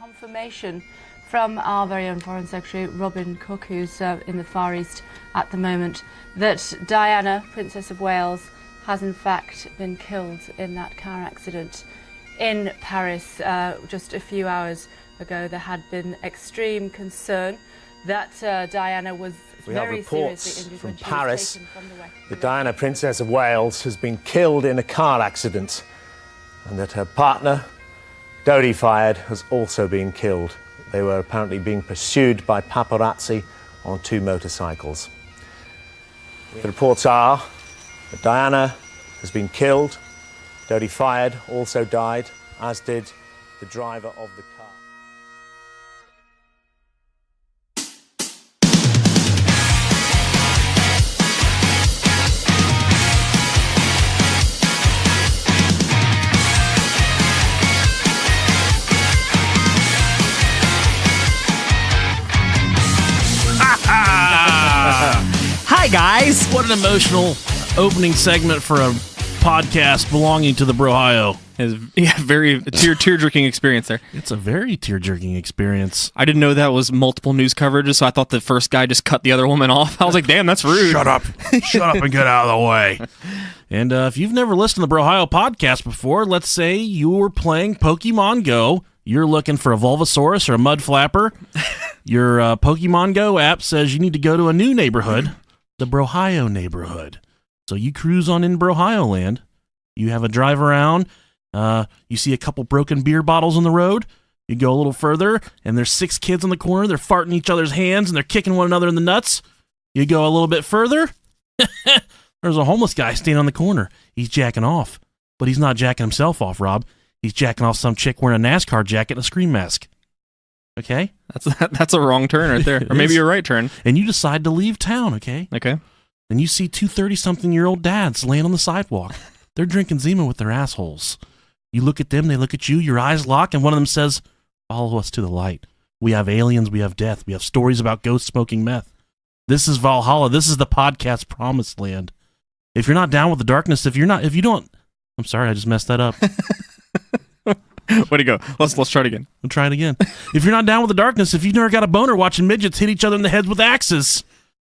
confirmation from our very own Foreign Secretary Robin Cook, who's in the Far East at the moment, that Diana, Princess of Wales, has in fact been killed in that car accident in Paris. Just a few hours ago, there had been extreme concern that Diana was very seriously injured when she was taken from the West. That Diana, Princess of Wales, has been killed in a car accident, and that her partner, Dodi Fayed, has also been killed. They were apparently being pursued by paparazzi on 2 motorcycles. The reports are that Diana has been killed, Dodi Fayed also died, as did the driver of the car. Hi, guys. What an emotional opening segment for a podcast belonging to the Brohio. Very tear-jerking experience there. It's a very tear-jerking experience. I didn't know that was multiple news coverages, so I thought the first guy just cut the other woman off. I was like, damn, that's rude. Shut up. Shut up and get out of the way. And if you've never listened to the Brohio Podcast before, let's say you were playing Pokemon Go. You're looking for a Bulbasaurus or a Mud Flapper. Your Pokemon Go app says you need to go to a new neighborhood, the Brohio neighborhood. So you cruise on in Brohio land. You have a drive around. You see a couple broken beer bottles on the road. You go a little further, and there's 6 kids on the corner. They're farting each other's hands, and they're kicking one another in the nuts. You go a little bit further. There's a homeless guy standing on the corner. He's jacking off. But he's not jacking himself off, Rob. He's jacking off some chick wearing a NASCAR jacket and a scream mask. Okay? That's a wrong turn right there. Or maybe a right turn. And you decide to leave town, okay? Okay. And you see 2 30-something-year-old dads laying on the sidewalk. They're drinking Zima with their assholes. You look at them, they look at you, your eyes lock, and one of them says, "Follow us to the light. We have aliens, we have death, we have stories about ghosts smoking meth. This is Valhalla. This is the podcast promised land. If you're not down with the darkness, I'm sorry, I just messed that up. Way to go. Let's try it again. We'll try it again. If you're not down with the darkness, if you've never got a boner watching midgets hit each other in the heads with axes,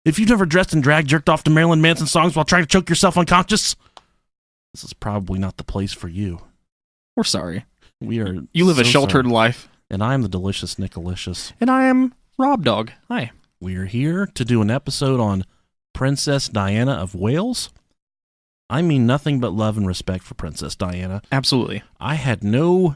if you've never dressed in drag, jerked off to Marilyn Manson songs while trying to choke yourself unconscious, this is probably not the place for you. We're sorry. You live a sheltered life. And I am the delicious Nicolicious. And I am Rob Dog. Hi. We are here to do an episode on Princess Diana of Wales. I mean nothing but love and respect for Princess Diana. Absolutely. I had no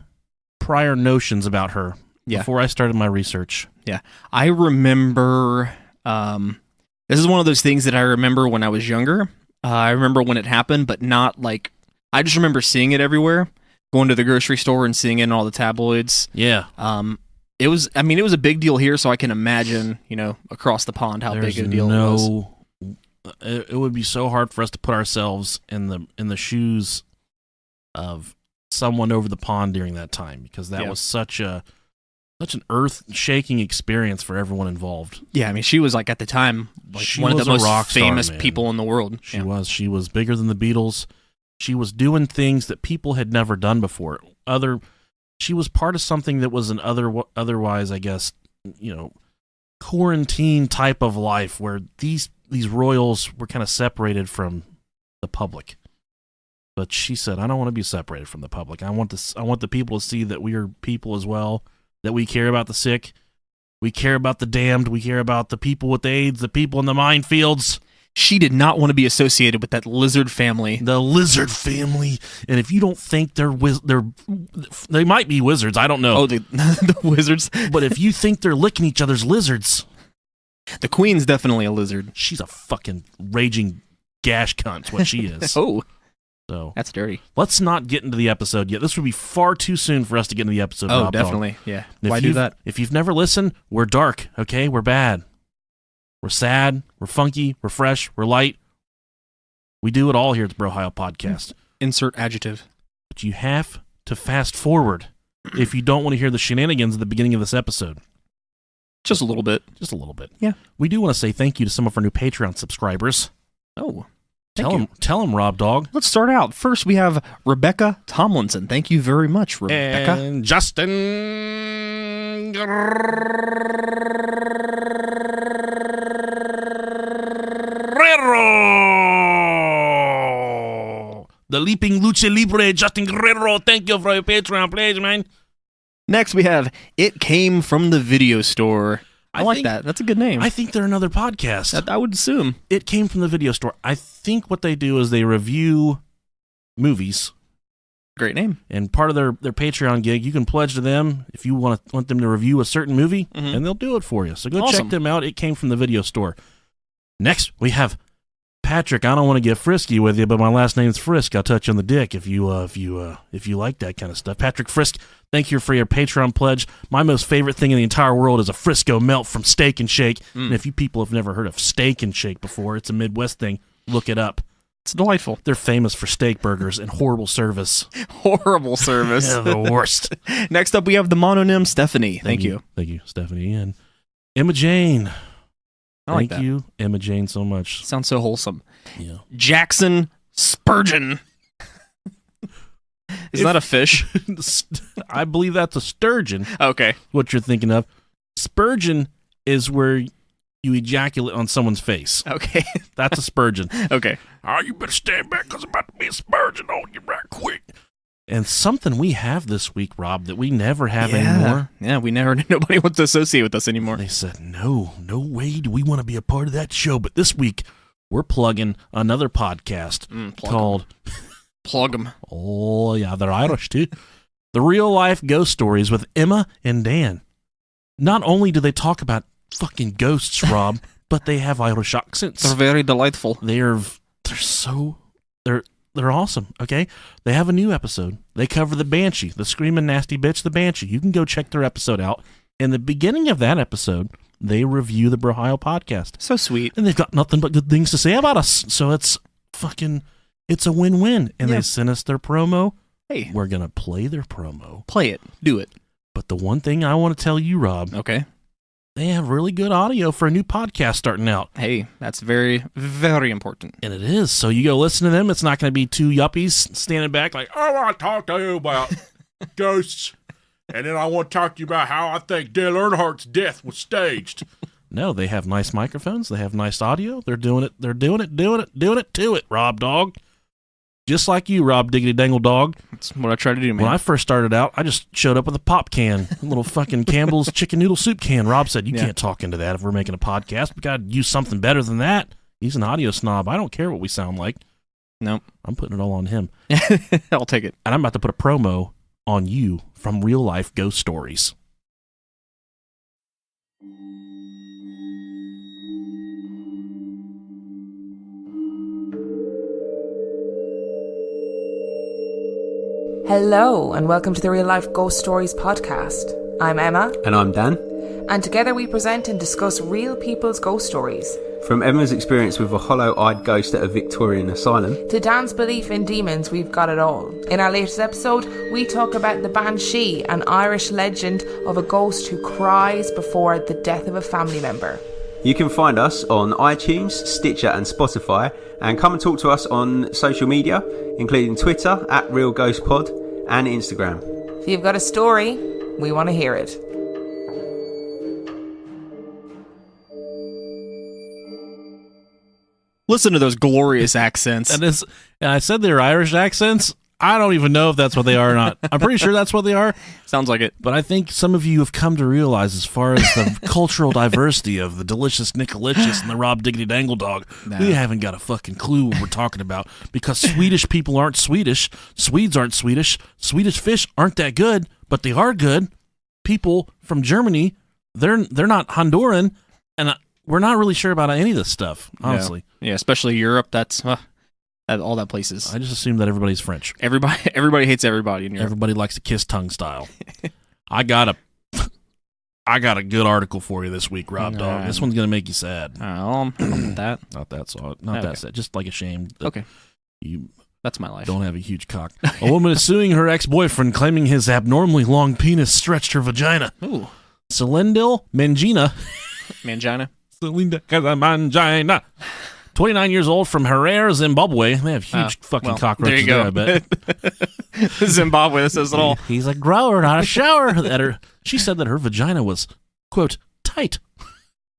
prior notions about her before I started my research. Yeah. I remember, this is one of those things that I remember when I was younger. I remember when it happened, but not like, I just remember seeing it everywhere, going to the grocery store and seeing it in all the tabloids. Yeah. It was a big deal here, so I can imagine, across the pond how big a deal it was. It would be so hard for us to put ourselves in the shoes of someone over the pond during that time, because that was such an earth-shaking experience for everyone involved. Yeah, I mean, she was, like, at the time, one of the most famous people in the world. She was. She was bigger than the Beatles. She was doing things that people had never done before. She was part of something that was an otherwise, I guess, quarantine type of life where these royals were kind of separated from the public. But she said, I don't want to be separated from the public. I want the people to see that we are people as well, that we care about the sick, we care about the damned, we care about the people with AIDS, the people in the minefields. She did not want to be associated with that lizard family. The lizard family. And if you don't think they might be wizards, I don't know. Oh, the wizards. But if you think they're licking each other's lizards. The queen's definitely a lizard. She's a fucking raging gash cunt, what she is. Oh. So that's dirty. Let's not get into the episode yet. This would be far too soon for us to get into the episode. Oh, definitely. Yeah. Why do that? If you've never listened, we're dark, okay? We're bad. We're sad, we're funky, we're fresh, we're light. We do it all here at the Brohio Podcast. Insert adjective. But you have to fast forward if you don't want to hear the shenanigans at the beginning of this episode. Just a little bit. Just a little bit. Yeah. We do want to say thank you to some of our new Patreon subscribers. Oh, Tell them, Rob Dog. Let's start out. First, we have Rebecca Tomlinson. Thank you very much, Rebecca. And Justin Guerrero. The leaping lucha libre Justin Guerrero. Thank you for your Patreon pledge, man. Next, we have It Came From the Video Store. I like think- that. That's a good name. I think they're another podcast. I would assume. It Came From the Video Store. I think what they do is they review movies. Great name. And part of their Patreon gig, you can pledge to them if you want them to review a certain movie, and they'll do it for you. So go check them out. It Came From the Video Store. Next, we have Patrick. I don't want to get frisky with you, but my last name's Frisk. I'll touch you on the dick if you like that kind of stuff. Patrick Frisk, thank you for your Patreon pledge. My most favorite thing in the entire world is a Frisco melt from Steak and Shake. And if you people have never heard of Steak and Shake before, it's a Midwest thing. Look it up. It's delightful. They're famous for steak burgers and horrible service. Horrible service. Yeah, the worst. Next up, we have the mononym Stephanie. Thank you. Thank you, Stephanie. And Emma Jane. I like Thank that. you, Emma Jane, so much. Sounds so wholesome. Yeah. Jackson Spurgeon. Is that a fish? I believe that's a sturgeon. Okay. What you're thinking of. Spurgeon is where you ejaculate on someone's face. Okay. That's a spurgeon. Okay. Oh, you better stand back because I'm about to be a spurgeon on you right quick. And something we have this week, Rob, that we never have anymore. Yeah, nobody wants to associate with us anymore. They said, no way do we want to be a part of that show. But this week, we're plugging another podcast called... Plug them. Oh, yeah, they're Irish, too. The Real Life Ghost Stories with Emma and Dan. Not only do they talk about fucking ghosts, Rob, but they have Irish accents. They're very delightful. They're awesome, okay? They have a new episode. They cover the Banshee, the screaming nasty bitch, the Banshee. You can go check their episode out. In the beginning of that episode, they review the Brohio Podcast. So sweet. And they've got nothing but good things to say about us. So it's a win-win. And they sent us their promo. Hey. We're going to play their promo. Play it. Do it. But the one thing I want to tell you, Rob. Okay. They have really good audio for a new podcast starting out. Hey, that's very, very important. And it is. So you go listen to them. It's not going to be two yuppies standing back like, I want to talk to you about ghosts. And then I want to talk to you about how I think Dale Earnhardt's death was staged. No, they have nice microphones. They have nice audio. They're doing it to it, Rob Dog. Just like you, Rob Diggity Dangle Dog. That's what I try to do, man. When I first started out, I just showed up with a pop can, a little fucking Campbell's chicken noodle soup can. Rob said, you can't talk into that if we're making a podcast. We got to use something better than that. He's an audio snob. I don't care what we sound like. Nope. I'm putting it all on him. I'll take it. And I'm about to put a promo on you from Real Life Ghost Stories. Hello, and welcome to the Real Life Ghost Stories podcast. I'm Emma. And I'm Dan. And together we present and discuss real people's ghost stories. From Emma's experience with a hollow-eyed ghost at a Victorian asylum, To Dan's belief in demons, we've got it all. In our latest episode, we talk about the Banshee, an Irish legend of a ghost who cries before the death of a family member. you can find us on iTunes, Stitcher and Spotify, and come and talk to us on social media, including Twitter @RealGhostPod and Instagram. If you've got a story, we want to hear it. Listen to those glorious accents. And I said they were Irish accents. I don't even know if that's what they are or not. I'm pretty sure that's what they are. Sounds like it. But I think some of you have come to realize, as far as the cultural diversity of the delicious Nickalicious and the Rob Diggity Dangle Dog, we haven't got a fucking clue what we're talking about. Because Swedish people aren't Swedish. Swedes aren't Swedish. Swedish fish aren't that good, but they are good. People from Germany, they're not Honduran, and we're not really sure about any of this stuff, honestly. Yeah, especially Europe. That's all that places. I just assume that everybody's French. Everybody hates everybody in Europe. Everybody likes to kiss tongue style. I got a good article for you this week, Rob Dog. This one's gonna make you sad. That. Not that sad. Just like ashamed. That Okay. You That's my life. don't have a huge cock. A woman is suing her ex-boyfriend, claiming his abnormally long penis stretched her vagina. Ooh. Celendil Mangina. Mangina. Celinda Casamangina 29 years old from Harare, Zimbabwe. They have huge fucking cockroaches there, I bet. Zimbabwe, that says it all. He's a grower, not a shower. She said that her vagina was, quote, tight.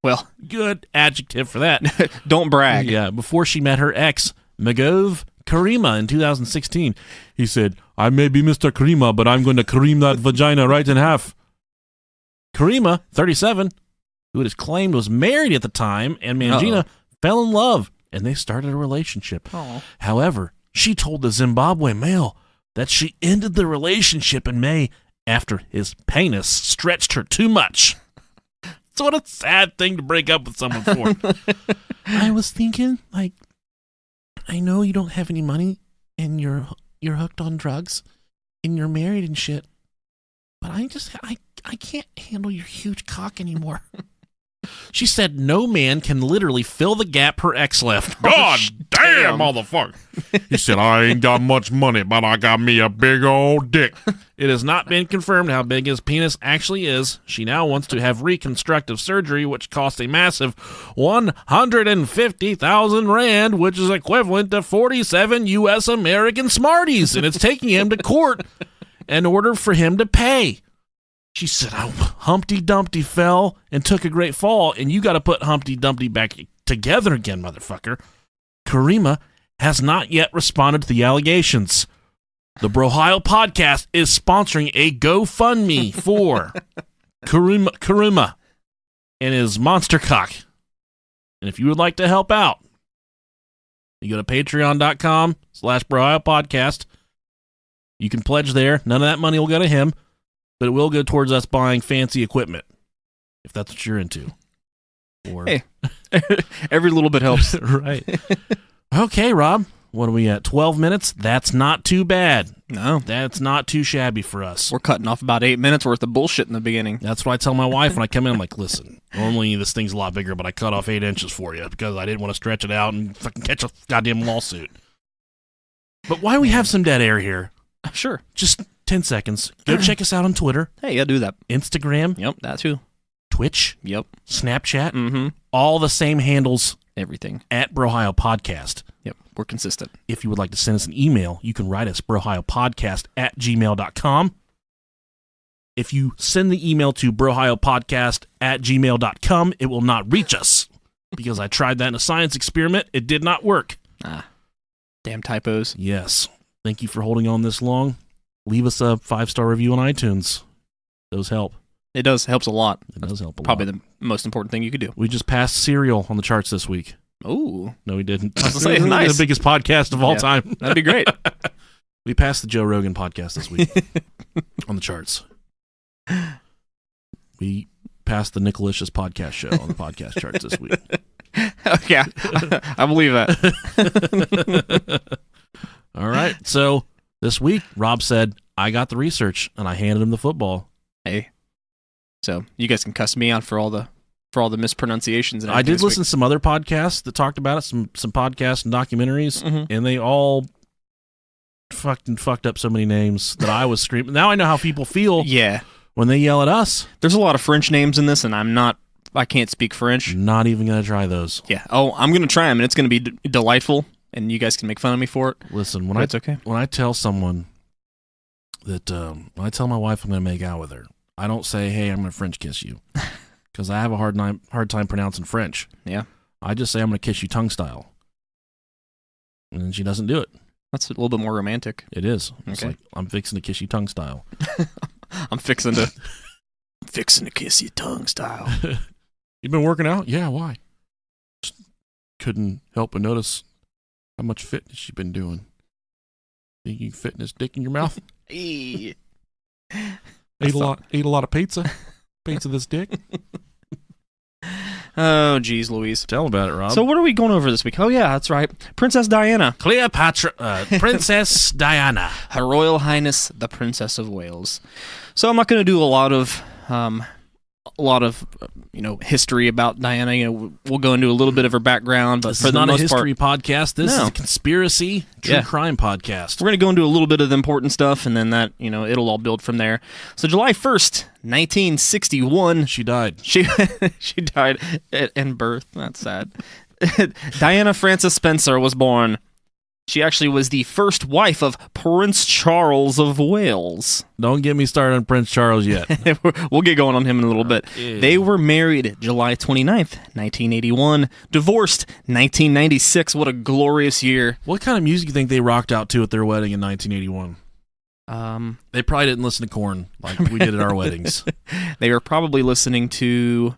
Well, good adjective for that. Don't brag. Yeah, before she met her ex, Magov Karima, in 2016. He said, I may be Mr. Karima, but I'm going to cream that vagina right in half. Karima, 37, who it is claimed was married at the time, and Mangina fell in love, and they started a relationship. Aww. However, she told the Zimbabwe Mail that she ended the relationship in May after his penis stretched her too much. It's what a sad thing to break up with someone for. I was thinking, like, I know you don't have any money, and you're hooked on drugs, and you're married and shit, but I can't handle your huge cock anymore. She said no man can literally fill the gap her ex left. God damn, motherfucker. He said, I ain't got much money, but I got me a big old dick. It has not been confirmed how big his penis actually is. She now wants to have reconstructive surgery, which costs a massive 150,000 rand, which is equivalent to 47 U.S. American Smarties, and it's taking him to court in order for him to pay. She said, Humpty Dumpty fell and took a great fall, and you got to put Humpty Dumpty back together again, motherfucker. Karima has not yet responded to the allegations. The Brohio Podcast is sponsoring a GoFundMe for Karima and his monster cock. And if you would like to help out, you go to patreon.com/Brohio Podcast. You can pledge there. None of that money will go to him, but it will go towards us buying fancy equipment, if that's what you're into. Or hey, every little bit helps. Right. Okay, Rob, what are we at? 12 minutes? That's not too bad. No. That's not too shabby for us. We're cutting off about 8 minutes worth of bullshit in the beginning. That's what I tell my wife when I come in. I'm like, listen, normally this thing's a lot bigger, but I cut off 8 inches for you because I didn't want to stretch it out and fucking catch a goddamn lawsuit. But why we have some dead air here? Sure. Just 10 seconds. Go check us out on Twitter. Hey, yeah, do that. Instagram. Yep, that too. Twitch. Yep. Snapchat. Mm-hmm. All the same handles. Everything. At Brohio Podcast. Yep, we're consistent. If you would like to send us an email, you can write us brohiopodcast@gmail.com. If you send the email to brohiopodcast@gmail.com, it will not reach us because I tried that in a science experiment. It did not work. Damn typos. Yes. Thank you for holding on this long. Leave us a 5-star review on iTunes. Those help. It does. Helps a lot. It does help a lot. Probably the most important thing you could do. We just passed Serial on the charts this week. Oh. No, we didn't. I was going to say, nice. The biggest podcast of all time. That'd be great. We passed the Joe Rogan podcast this week on the charts. We passed the Nicolicious podcast show on the podcast charts this week. Okay. I believe that. All right. So this week, Rob said, I got the research, and I handed him the football. Hey. So you guys can cuss me out for all the mispronunciations. And I did listen to some other podcasts that talked about it, some podcasts and documentaries, and they all fucked up so many names that I was screaming. Now I know how people feel when they yell at us. There's a lot of French names in this, and I can't speak French. Not even going to try those. Yeah. Oh, I'm going to try them, and it's going to be delightful, and you guys can make fun of me for it. Listen, when I tell someone that, when I tell my wife I'm going to make out with her, I don't say, hey, I'm going to French kiss you, because I have a hard time pronouncing French. Yeah. I just say I'm going to kiss you tongue style. And then she doesn't do it. That's a little bit more romantic. It is. It's like, I'm fixing to kiss you tongue style. I'm fixing to kiss you tongue style. You been working out? Yeah, why? Just couldn't help but notice how much fitness you've been doing. Think you can fit this dick in your mouth? Ate a lot of pizza. Pizza this dick. Oh, geez, Louise. Tell about it, Rob. So what are we going over this week? Oh, yeah, that's right. Princess Diana. Princess Diana. Her Royal Highness, the Princess of Wales. So I'm not going to do a lot of history about Diana. We'll go into a little bit of her background, but this for is the not most a history part, podcast. This is a conspiracy, true crime podcast. We're going to go into a little bit of the important stuff, and then that, it'll all build from there. So July 1st, 1961. She died. She died in birth. That's sad. Diana Frances Spencer was born. She actually was the first wife of Prince Charles of Wales. Don't get me started on Prince Charles yet. We'll get going on him in a little bit. Yeah. They were married July 29th, 1981. Divorced 1996. What a glorious year. What kind of music do you think they rocked out to at their wedding in 1981? They probably didn't listen to Korn like we did at our weddings. They were probably listening to...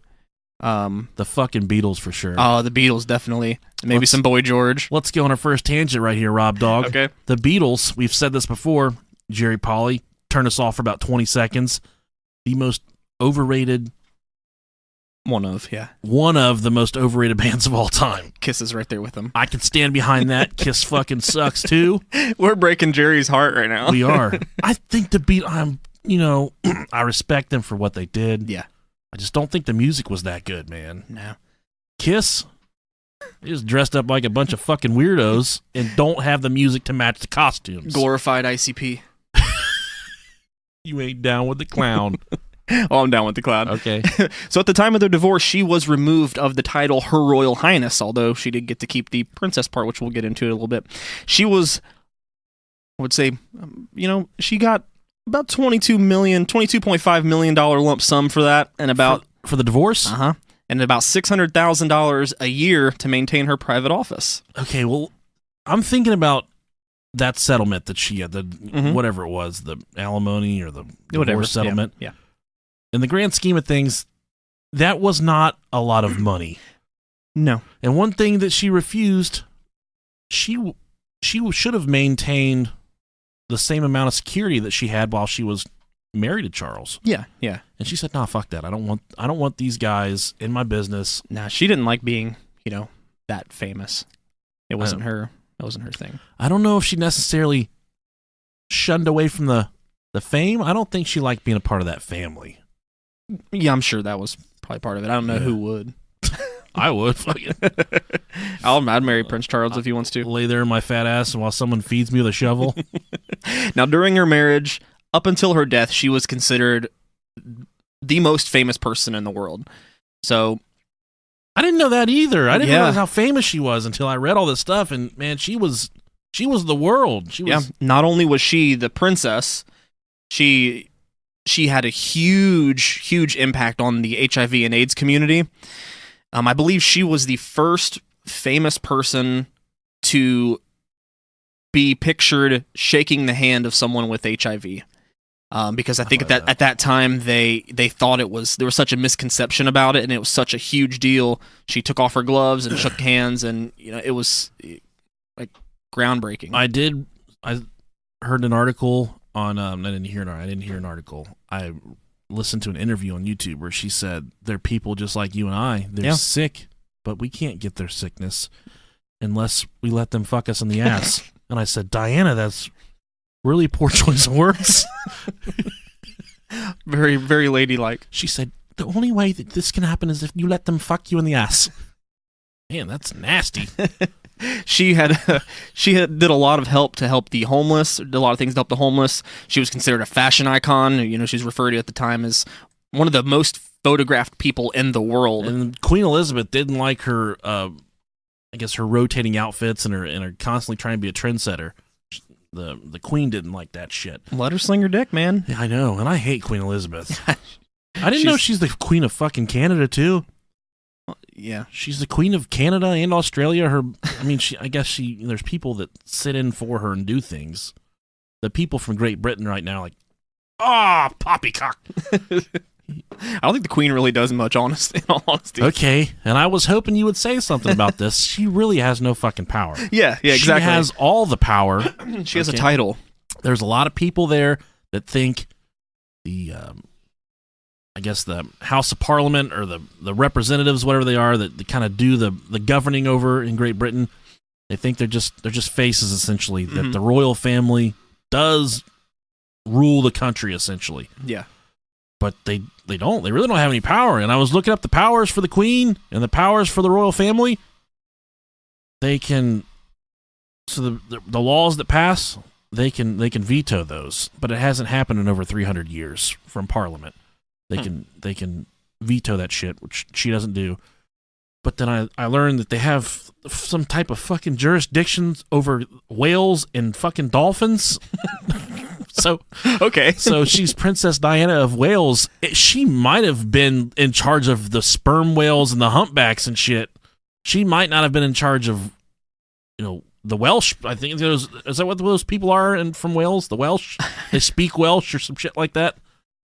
the fucking Beatles for sure. Oh, the Beatles, definitely. Maybe some Boy George. Let's go on our first tangent right here, Rob Dog. Okay. The Beatles, we've said this before, Jerry Polly, turn us off for about 20 seconds. The most overrated... One of the most overrated bands of all time. Kiss is right there with them. I can stand behind that. Kiss fucking sucks too. We're breaking Jerry's heart right now. We are. I think I respect them for what they did. Yeah. I just don't think the music was that good, man. No. Kiss, they just dressed up like a bunch of fucking weirdos and don't have the music to match the costumes. Glorified ICP. You ain't down with the clown. Oh, I'm down with the clown. Okay. So at the time of their divorce, she was removed of the title Her Royal Highness, although she did get to keep the princess part, which we'll get into in a little bit. She was, I would say, she got about $22.5 million lump sum for that, and about... For the divorce? Uh-huh. And about $600,000 a year to maintain her private office. Okay, well, I'm thinking about that settlement that she had, whatever it was, the alimony or the divorce settlement. Yeah. In the grand scheme of things, that was not a lot of money. No. And one thing that she refused, she should have maintained the same amount of security that she had while she was married to Charles. Yeah, yeah. And she said, "Nah, fuck that. I don't want these guys in my business." Nah, she didn't like being, that famous. It wasn't her. That wasn't her thing. I don't know if she necessarily shunned away from the fame. I don't think she liked being a part of that family. Yeah, I'm sure that was probably part of it. I don't know who would. I would. Fuck it. I'd marry Prince Charles if he wants to. Lay there in my fat ass while someone feeds me with a shovel. Now, during her marriage, up until her death, she was considered the most famous person in the world. So, I didn't know that either. I didn't realize how famous she was until I read all this stuff. And man, she was the world. She was. Yeah. Not only was she the princess, she had a huge impact on the HIV and AIDS community. I believe she was the first famous person to be pictured shaking the hand of someone with HIV. Because I think at that time they thought there was such a misconception about it, and it was such a huge deal. She took off her gloves and shook hands, and it was like groundbreaking. I heard an article on. I didn't hear an article. I listened to an interview on YouTube where she said they're people just like you and I. They're sick, but we can't get their sickness unless we let them fuck us in the ass. And I said, Diana, that's really poor choice of words. Very, very ladylike. She said, the only way that this can happen is if you let them fuck you in the ass. Man, that's nasty. She did a lot of help to help the homeless, did a lot of things to help the homeless. She was considered a fashion icon. She's referred to at the time as one of the most photographed people in the world. And Queen Elizabeth didn't like her, I guess, her rotating outfits and her constantly trying to be a trendsetter. The Queen didn't like that shit. Let her sling her dick, man. Yeah, I know, and I hate Queen Elizabeth. I didn't know she's the Queen of fucking Canada too. Yeah, she's the Queen of Canada and Australia. There's people that sit in for her and do things. The people from Great Britain right now, poppycock. I don't think the Queen really does much, in all honesty. Okay, and I was hoping you would say something about this. She really has no fucking power. Yeah, exactly. She has all the power. She has a title. There's a lot of people there that think the House of Parliament or the representatives, whatever they are, that kind of do the governing over in Great Britain. They think they're just faces, essentially, that the royal family does rule the country, essentially. Yeah. But they don't. They really don't have any power. And I was looking up the powers for the Queen and the powers for the royal family. They can, so the laws that pass, they can veto those. But it hasn't happened in over 300 years from Parliament. They can veto that shit, which she doesn't do. But then I learned that they have some type of fucking jurisdictions over whales and fucking dolphins. So Okay. so she's Princess Diana of Wales. She might have been in charge of the sperm whales and the humpbacks and shit. She might not have been in charge of, the Welsh. I think is that what those people are from Wales? The Welsh? They speak Welsh or some shit like that.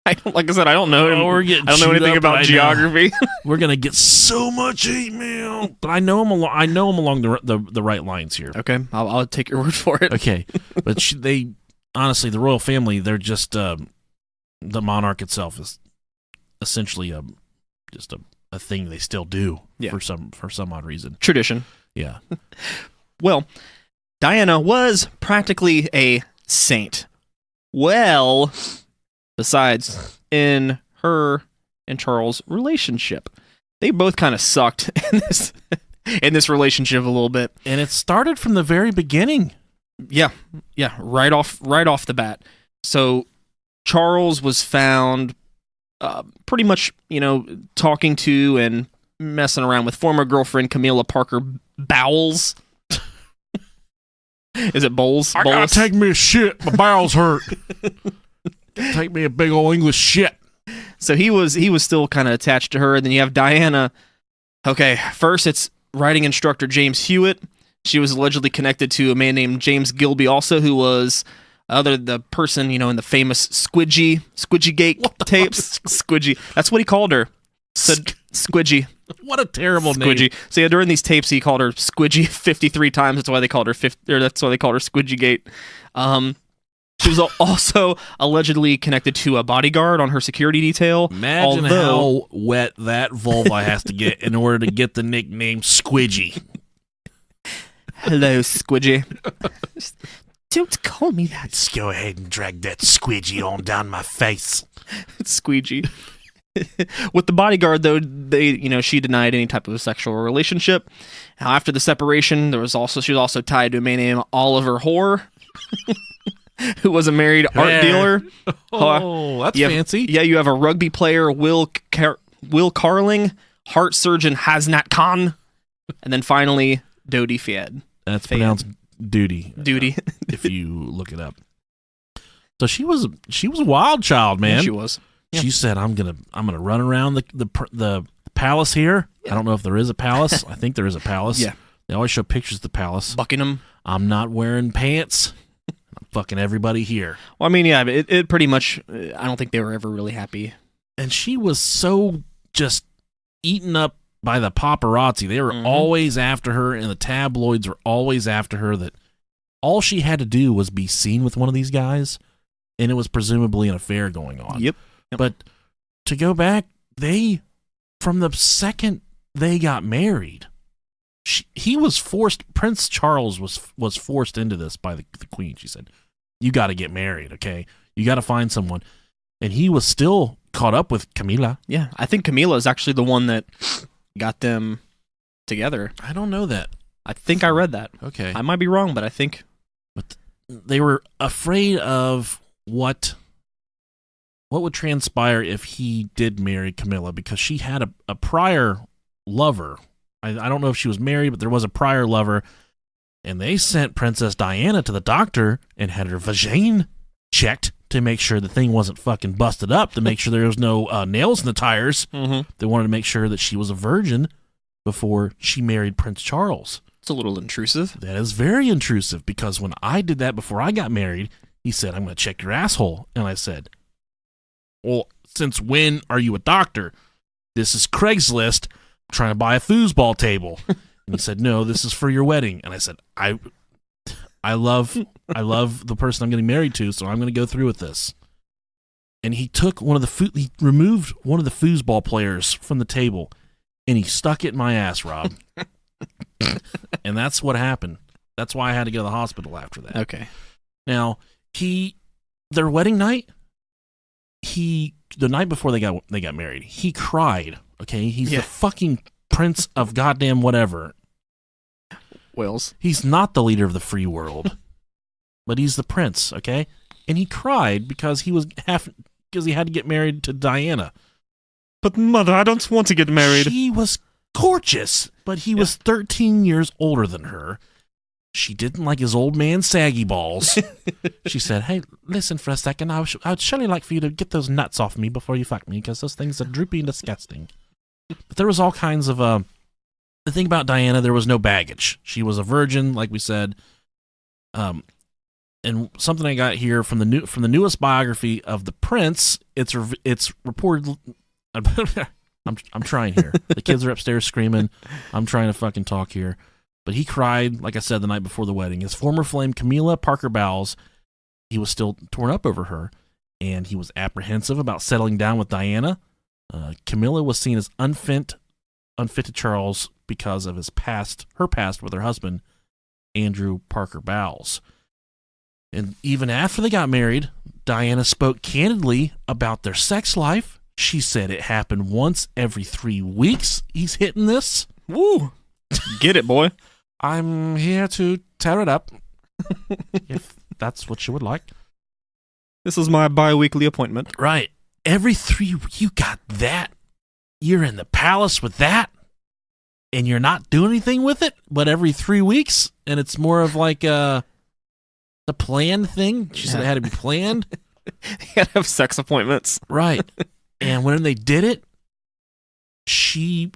Like I said, I don't know. We're getting I don't know chewed anything up about right geography. We're gonna get so much hate mail, but I know them. I know them along the right lines here. Okay, I'll take your word for it. Okay, but they honestly, the royal family, they're just the monarch itself is essentially just a thing they still do for some odd reason. Tradition. Yeah. Well, Diana was practically a saint. Well, besides in her and Charles' relationship, they both kind of sucked in this relationship a little bit, And it started from the very beginning. Yeah, right off the bat. So Charles was found pretty much, talking to and messing around with former girlfriend Camilla Parker Bowles. Is it Bowles? I gotta take me a shit. My bowels hurt. Take me a big old English shit. So he was still kind of attached to her. And then you have Diana. Okay, first it's writing instructor James Hewitt. She was allegedly connected to a man named James Gilby also, who was the person, in the famous Squidgy Gate tapes. Squidgy. That's what he called her. Said Squidgy. What a terrible Squidgy. name. So yeah, during these tapes, he called her Squidgy 53 times. That's why they called her Squidgy Gate. She was also allegedly connected to a bodyguard on her security detail. Imagine how wet that vulva has to get in order to get the nickname Squidgy. Hello, Squidgy. Don't call me that. Let's go ahead and drag that squidgy on down my face. Squeegee. With the bodyguard, though, she denied any type of sexual relationship. Now, after the separation, she was also tied to a man named Oliver Hoare, who was a married art dealer. Oh, that's fancy. Yeah, you have a rugby player, Will Carling, heart surgeon Hasnat Khan, and then finally Dodi Fayed. That's pronounced Duty. Duty. If you look it up. So she was a wild child, man. Yeah, she was. She said, "I'm gonna run around the palace here. Yeah. I don't know if there is a palace. I think there is a palace. Yeah, they always show pictures of the palace. Buckingham. I'm not wearing pants. I'm fucking everybody here. Well, I mean, yeah, it pretty much. I don't think they were ever really happy. And she was so just eaten up by the paparazzi. They were always after her, and the tabloids were always after her. That all she had to do was be seen with one of these guys, and it was presumably an affair going on. Yep. But to go back, from the second they got married, he was forced. Prince Charles was forced into this by the Queen. She said, "You got to get married, okay? You got to find someone." And he was still caught up with Camilla. Yeah, I think Camilla is actually the one that got them together. I don't know that. I think I read that. Okay, I might be wrong, but I think. But they were afraid of what would transpire if he did marry Camilla, because she had a prior lover. I don't know if she was married, but there was a prior lover, and they sent Princess Diana to the doctor and had her vagina checked to make sure the thing wasn't fucking busted up, to make sure there was no nails in the tires. Mm-hmm. They wanted to make sure that she was a virgin before she married Prince Charles. It's a little intrusive. That is very intrusive, because when I did that before I got married, he said, "I'm going to check your asshole." And I said, "Well, since when are you a doctor? This is Craigslist. I'm trying to buy a foosball table." And he said, "No, this is for your wedding." And I said, I love the person I'm getting married to, so I'm going to go through with this." And he took he removed one of the foosball players from the table, and he stuck it in my ass, Rob. And that's what happened. That's why I had to go to the hospital after that. Okay. Now, their wedding night, the night before they got married, he cried. Okay, he's the fucking prince of goddamn whatever. Wales. He's not the leader of the free world, but he's the prince. Okay, and he cried because he had to get married to Diana. But mother, I don't want to get married. She was gorgeous, but he was 13 years older than her. She didn't like his old man saggy balls. She said, hey, listen for a second. I'd surely like for you to get those nuts off me before you fuck me, because those things are droopy and disgusting. But there was all kinds of... the thing about Diana, there was no baggage. She was a virgin, like we said. And something I got here from the newest biography of the prince, it's reported... I'm trying here. The kids are upstairs screaming. I'm trying to fucking talk here. But he cried, like I said, the night before the wedding. His former flame, Camilla Parker Bowles, he was still torn up over her, and he was apprehensive about settling down with Diana. Camilla was seen as unfit to Charles because of her past with her husband, Andrew Parker Bowles. And even after they got married, Diana spoke candidly about their sex life. She said it happened once every 3 weeks. He's hitting this. Woo! Get it, boy. I'm here to tear it up, if that's what you would like. This is my bi-weekly appointment. Right. Every 3 weeks, you got that. You're in the palace with that, and you're not doing anything with it, but every 3 weeks, and it's more of like a planned thing. She said it had to be planned. They had to have sex appointments. Right. And when they did it, she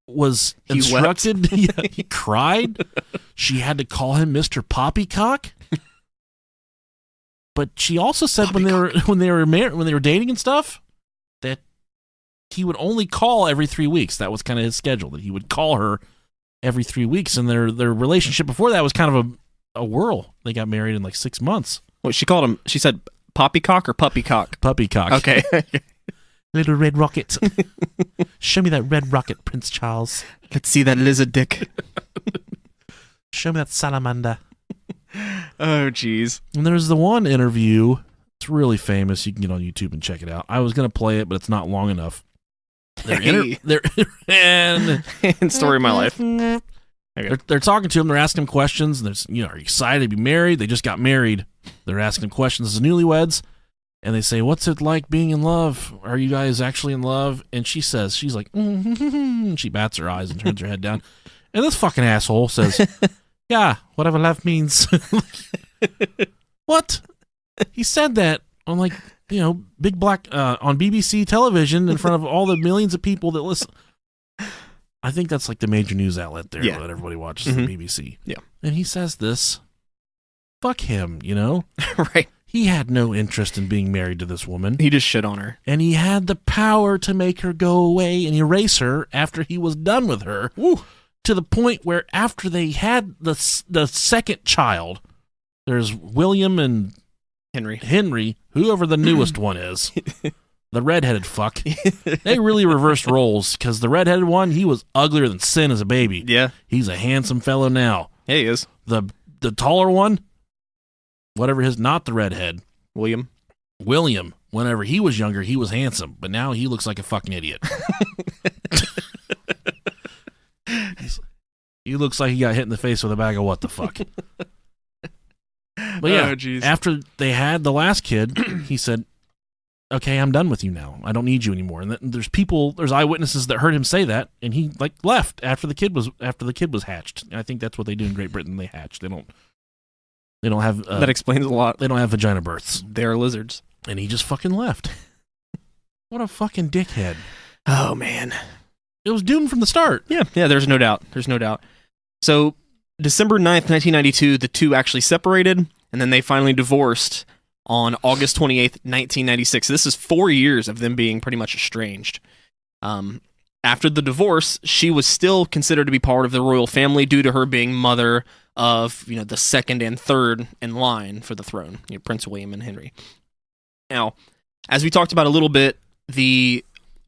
was instructed. He cried. She had to call him Mr. Poppycock. But she also said when they were dating and stuff, that he would only call every 3 weeks. That was kind of his schedule, that he would call her every 3 weeks. And their relationship before that was kind of a whirl. They got married in like 6 months. What she called him? She said poppycock or puppycock? Puppycock. Okay. Little red rocket. Show me that red rocket, Prince Charles. Let's see that lizard dick. Show me that salamander. Oh, jeez. And there's the one interview. It's really famous. You can get on YouTube and check it out. I was going to play it, but it's not long enough. And story of my life. Okay. They're talking to him. They're asking him questions. And there's, are you excited to be married? They just got married. They're asking him questions as newlyweds. And they say, what's it like being in love? Are you guys actually in love? And she says, she's like, she bats her eyes and turns her head down. And this fucking asshole says, yeah, whatever love means. What? He said that on big black, on BBC television in front of all the millions of people that listen. I think that's like the major news outlet there that everybody watches, the BBC. Yeah. And he says this. Fuck him, Right. He had no interest in being married to this woman. He just shit on her. And he had the power to make her go away and erase her after he was done with her. Woo. To the point where after they had the second child, there's William and Henry, whoever the newest one is, the redheaded fuck. They really reversed roles, because the redheaded one, he was uglier than sin as a baby. Yeah. He's a handsome fellow now. Yeah, he is. The taller one, whatever his, not the redhead. William, whenever he was younger, he was handsome, but now he looks like a fucking idiot. He looks like he got hit in the face with a bag of what the fuck. But yeah, after they had the last kid, he said, okay, I'm done with you now. I don't need you anymore. And there's eyewitnesses that heard him say that, and he left after the kid was hatched. And I think that's what they do in Great Britain. They hatch. They don't have that explains a lot. They don't have vagina births. They're lizards. And he just fucking left. What a fucking dickhead. Oh man. It was doomed from the start. Yeah, there's no doubt. So, December 9th, 1992, the two actually separated, and then they finally divorced on August 28th, 1996. So this is 4 years of them being pretty much estranged. After the divorce, she was still considered to be part of the royal family due to her being mother of, the second and third in line for the throne, Prince William and Henry. Now, as we talked about a little bit, the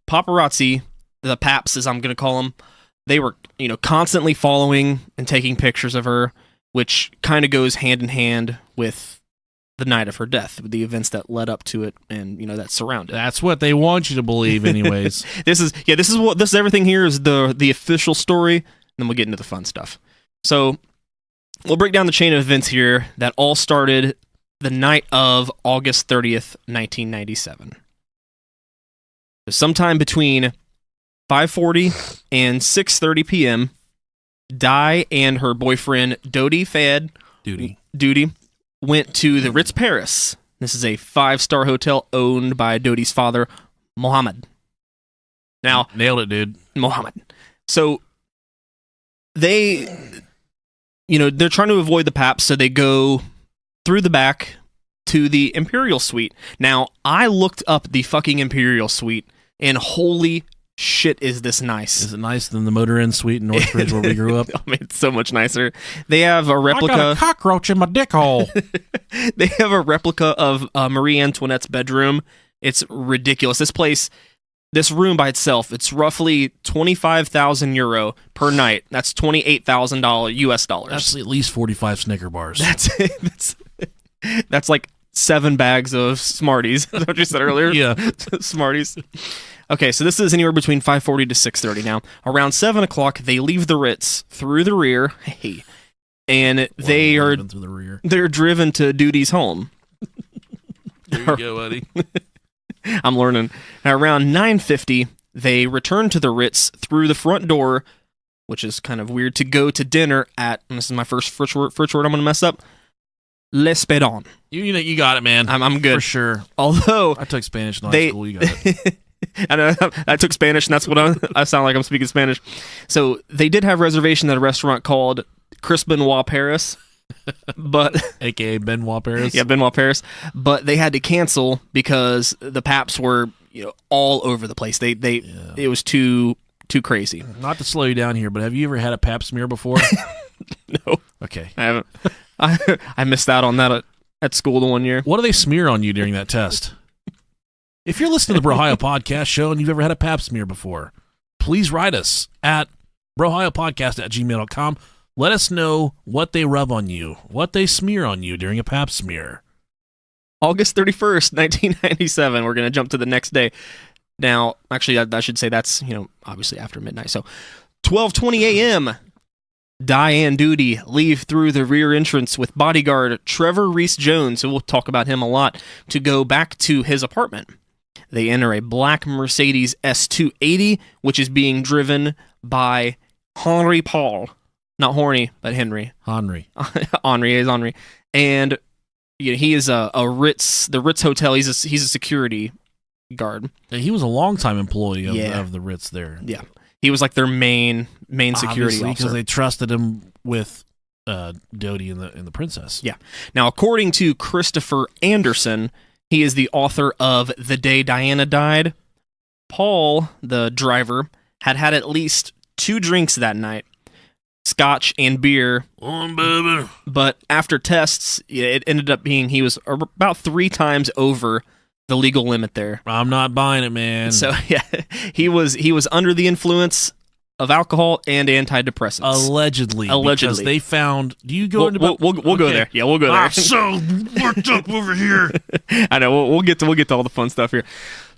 paparazzi, the paps, as I'm going to call them, they were, constantly following and taking pictures of her, which kind of goes hand in hand with the night of her death, the events that led up to it, and that surrounded. That's what they want you to believe, anyways. This is everything here is the official story. And then we'll get into the fun stuff. So we'll break down the chain of events here that all started the night of August 30th, 1997. So sometime between 5:40 and 6:30 p.m., Di and her boyfriend Dodi Fayed Duty went to the Ritz Paris. This is a 5-star hotel owned by Dodi's father, Mohammed. Now, nailed it, dude. Mohammed. So they're trying to avoid the paps, so they go through the back to the Imperial Suite. Now, I looked up the fucking Imperial Suite, and holy shit, is this nice. Is it nicer than the Motor Inn Suite in Northridge where we grew up? I mean, it's so much nicer. They have a replica. I got a cockroach in my dick hole. They have a replica of Marie Antoinette's bedroom. It's ridiculous. This room by itself, it's roughly 25,000 euro per night. That's $28,000 US dollars. That's at least 45 Snicker bars. That's like 7 bags of Smarties. That's what you said earlier. Yeah. Smarties. Okay, so this is anywhere between 5:40 to 6:30 now. Around 7 o'clock, they leave the Ritz through the rear. Hey. And they're driven to Duty's home. There you go, buddy. I'm learning. Around 9:50, they return to the Ritz through the front door, which is kind of weird, to go to dinner at, and this is my first word I'm going to mess up, L'Esperon. You got it, man. I'm good. For sure. Although I took Spanish in high school, you got it. I know, I took Spanish, and that's what I sound like I'm speaking Spanish. So they did have reservation at a restaurant called Chris Benoit Paris, but AKA Benoit Paris. Yeah, Benoit Paris. But they had to cancel because the paps were all over the place. It was too crazy. Not to slow you down here, but have you ever had a pap smear before? No. Okay. I haven't. I missed out on that at school the one year. What do they smear on you during that test? If you're listening to the Brohio Podcast show and you've ever had a pap smear before, please write us at brohiopodcast@gmail.com. Let us know what they rub on you, what they smear on you during a pap smear. August 31st, 1997. We're going to jump to the next day. Now, actually, I should say that's, obviously after midnight. So, 12:20 a.m., Diane Duty leave through the rear entrance with bodyguard Trevor Reese-Jones, who we'll talk about him a lot, to go back to his apartment. They enter a black Mercedes S280, which is being driven by Henry Paul. Not horny, but Henry. Henry. Henry. And he is the Ritz Hotel. He's a security guard. Yeah, he was a longtime employee of the Ritz there. Yeah. He was like their main security officer. Because they trusted him with Dodi and the princess. Yeah. Now, according to Christopher Anderson, he is the author of The Day Diana Died. Paul, the driver, had at least 2 drinks that night, scotch and beer. Baby. But after tests, it ended up being he was about 3 times over the legal limit there. I'm not buying it, man. So yeah, he was under the influence of alcohol and antidepressants. Allegedly. Because they found. Do you go into? We'll go there. Yeah, we'll go there. I'm so worked up over here. I know. We'll get to all the fun stuff here.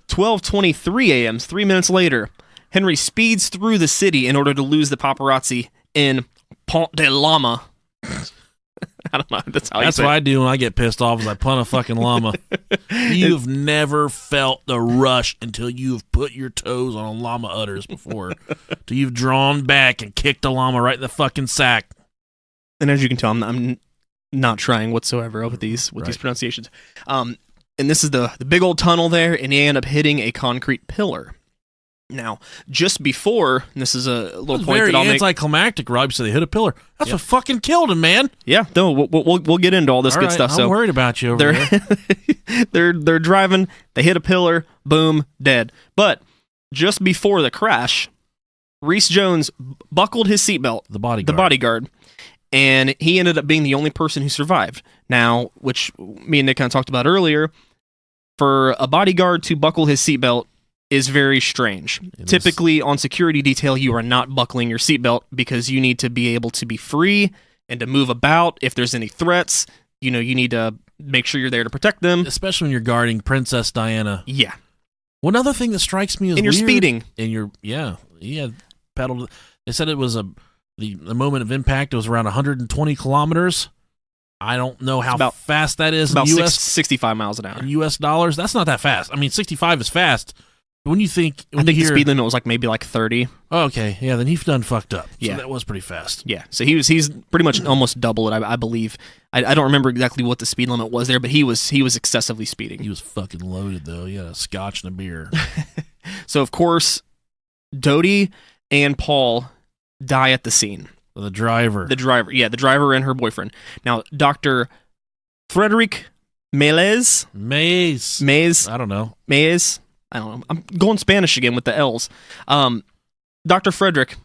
12:23 a.m. 3 minutes later, Henry speeds through the city in order to lose the paparazzi in Pont de Llama. I don't know. That's what I do when I get pissed off is I punt a fucking llama. You've never felt the rush until you've put your toes on a llama udders before. Till you've drawn back and kicked a llama right in the fucking sack. And as you can tell, I'm not trying whatsoever with these pronunciations. And this is the big old tunnel there, and you end up hitting a concrete pillar. Now, just before, and this is a little point that I'll make. Very anticlimactic, Rob. So they hit a pillar. That's what fucking killed him, man. Yeah, no, we'll get into all this good stuff. I'm worried about you over there. They're driving. They hit a pillar. Boom, dead. But just before the crash, Reese-Jones buckled his seatbelt. The bodyguard, and he ended up being the only person who survived. Now, which me and Nick kind of talked about earlier, for a bodyguard to buckle his seatbelt is very strange. Typically, on security detail, you are not buckling your seatbelt because you need to be able to be free and to move about. If there's any threats, you need to make sure you're there to protect them. Especially when you're guarding Princess Diana. Yeah. One other thing that strikes me is and you're speeding. And you're, he had pedaled. They said it was the moment of impact. It was around 120 kilometers. I don't know how fast that is. About 65 miles an hour. In U.S. dollars, that's not that fast. I mean, 65 is fast. When you think, I think the speed limit was maybe 30. Oh, okay, yeah, then he's done fucked up. So Yeah. that was pretty fast. Yeah, so he's pretty much almost double it, I believe. I don't remember exactly what the speed limit was there, but he was excessively speeding. He was fucking loaded though. He had a scotch and a beer. So of course, Dodie and Paul die at the scene. The driver. The driver and her boyfriend. Now, Dr. Frederick Mays. I don't know. Mays. I don't know. I'm going Spanish again with the L's. Dr. Frederick,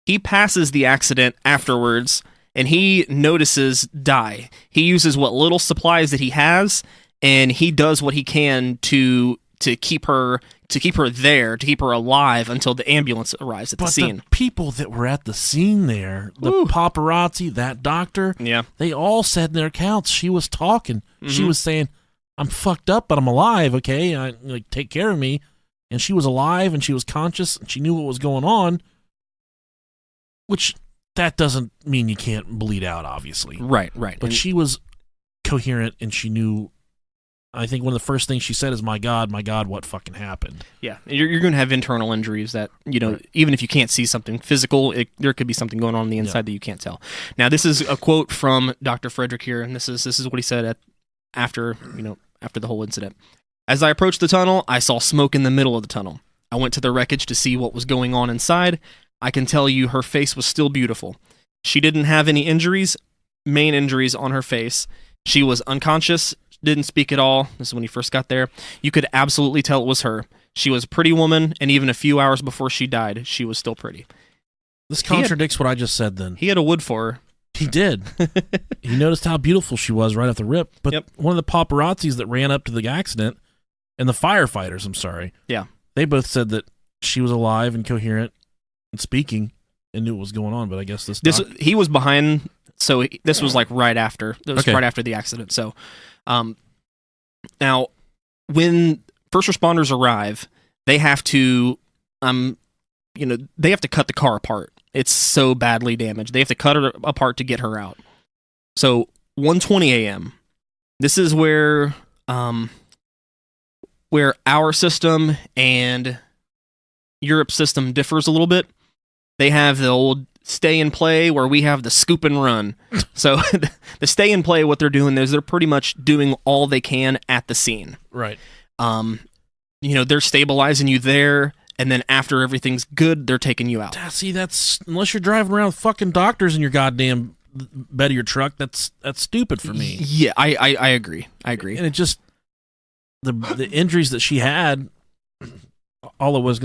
he passes the accident afterwards, and he notices die. He uses what little supplies that he has, and he does what he can to keep her there, to keep her alive until the ambulance arrives at the scene. The people that were at the scene there, the paparazzi, that doctor, yeah, they all said in their accounts she was talking. Mm-hmm. She was saying, "I'm fucked up, but I'm alive. Okay, take care of me." And she was alive, and she was conscious, and she knew what was going on. Which that doesn't mean you can't bleed out, obviously. Right. But she was coherent, and she knew. I think one of the first things she said is, my God, what fucking happened?" Yeah, you're going to have internal injuries that, right. Even if you can't see something physical, there could be something going on the inside that you can't tell. Now, this is a quote from Dr. Frederick here, and this is what he said after the whole incident. "As I approached the tunnel, I saw smoke in the middle of the tunnel. I went to the wreckage to see what was going on inside. I can tell you her face was still beautiful. She didn't have any main injuries on her face. She was unconscious, didn't speak at all." This is when he first got there. "You could absolutely tell it was her. She was a pretty woman, and even a few hours before she died, she was still pretty." This contradicts what I just said then. He had a wood for her. He did. He noticed how beautiful she was right off the rip. But one of the paparazzis that ran up to the accident, and the firefighters, I'm sorry. Yeah. They both said that she was alive and coherent and speaking and knew what was going on. But I guess he was behind, so this was right after. It was right after the accident. So, now, when first responders arrive, they have to, they have to cut the car apart. It's so badly damaged. They have to cut her apart to get her out. So, 1:20 a.m. This is where our system and Europe's system differs a little bit. They have the old stay and play, where we have the scoop and run. So the stay and play, what they're doing is they're pretty much doing all they can at the scene. Right. They're stabilizing you there, and then after everything's good, they're taking you out. See, that's, unless you're driving around with fucking doctors in your goddamn bed of your truck, that's stupid for me. Yeah, I agree. And it just, the injuries that she had, all it was,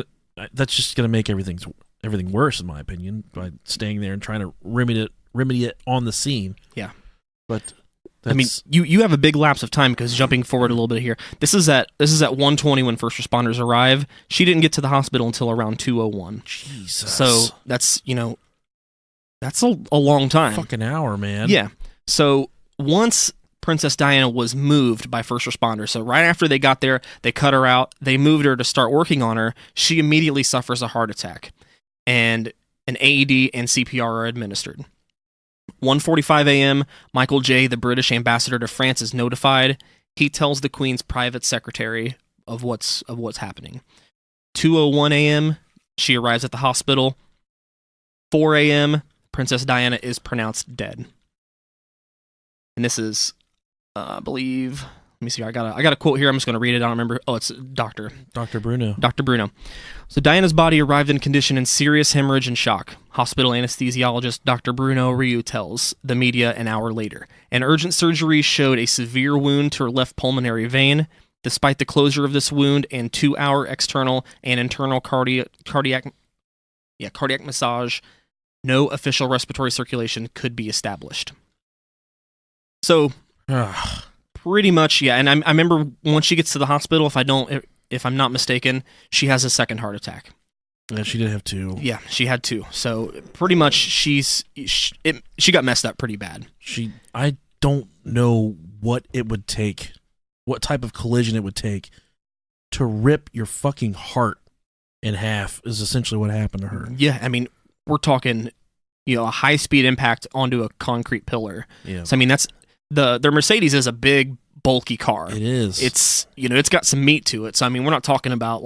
that's just going to make everything worse, in my opinion, by staying there and trying to remedy it on the scene. Yeah. But you have a big lapse of time, because jumping forward a little bit here, this is at 1:20 when first responders arrive. She didn't get to the hospital until around 2:01. Jesus. So that's a long time. Fucking hour, man. Yeah. So once Princess Diana was moved by first responders, so right after they got there, they cut her out, they moved her to start working on her, she immediately suffers a heart attack, and an AED and CPR are administered. 1:45 a.m., Michael J., the British ambassador to France, is notified. He tells the Queen's private secretary of what's happening. 2:01 a.m., she arrives at the hospital. 4 a.m., Princess Diana is pronounced dead. And this is, I believe, let me see, I got a quote here, I'm just going to read it, I don't remember. Oh, it's Dr. Bruno. Dr. Bruno. "So Diana's body arrived in condition in serious hemorrhage and shock. Hospital anesthesiologist Dr. Bruno Ryu tells the media an hour later. An urgent surgery showed a severe wound to her left pulmonary vein. Despite the closure of this wound and 2-hour external and internal cardiac massage, no official respiratory circulation could be established." So, pretty much, yeah. And I remember once she gets to the hospital, if I'm not mistaken, she has a second heart attack. Yeah, she did have 2. Yeah, she had 2. So pretty much, she got messed up pretty bad. I don't know what it would take, what type of collision it would take to rip your fucking heart in half. Is essentially what happened to her. Yeah, I mean, we're talking, a high-speed impact onto a concrete pillar. Yeah. So I mean, that's their Mercedes is a big, bulky car. It is. It's it's got some meat to it. So I mean, we're not talking about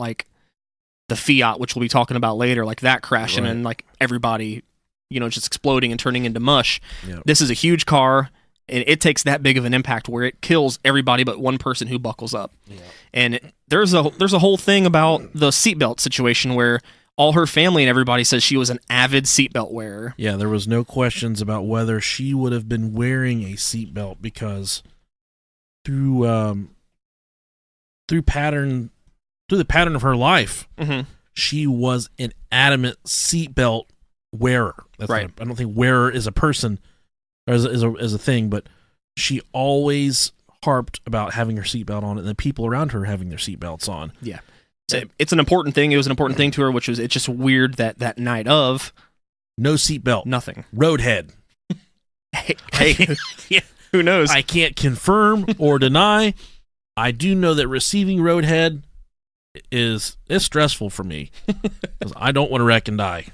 the Fiat, which we'll be talking about later, like that crashing Right. and like everybody, just exploding and turning into mush. Yep. This is a huge car, and it takes that big of an impact where it kills everybody but one person who buckles up. Yeah. And there's a whole thing about the seatbelt situation where all her family and everybody says she was an avid seatbelt wearer. Yeah, there was no questions about whether she would have been wearing a seatbelt because through the pattern of her life, Mm-hmm. she was an adamant seatbelt wearer. That's Right. I don't think wearer is a person or is a thing, but she always harped about having her seatbelt on and the people around her having their seatbelts on. Yeah. So it's an important thing. It was an important thing to her, which was it's just weird that night of No seatbelt. nothing. Roadhead. Hey, Yeah. who knows? I can't confirm or deny. I do know that receiving roadhead is stressful for me because I don't want to wreck and die.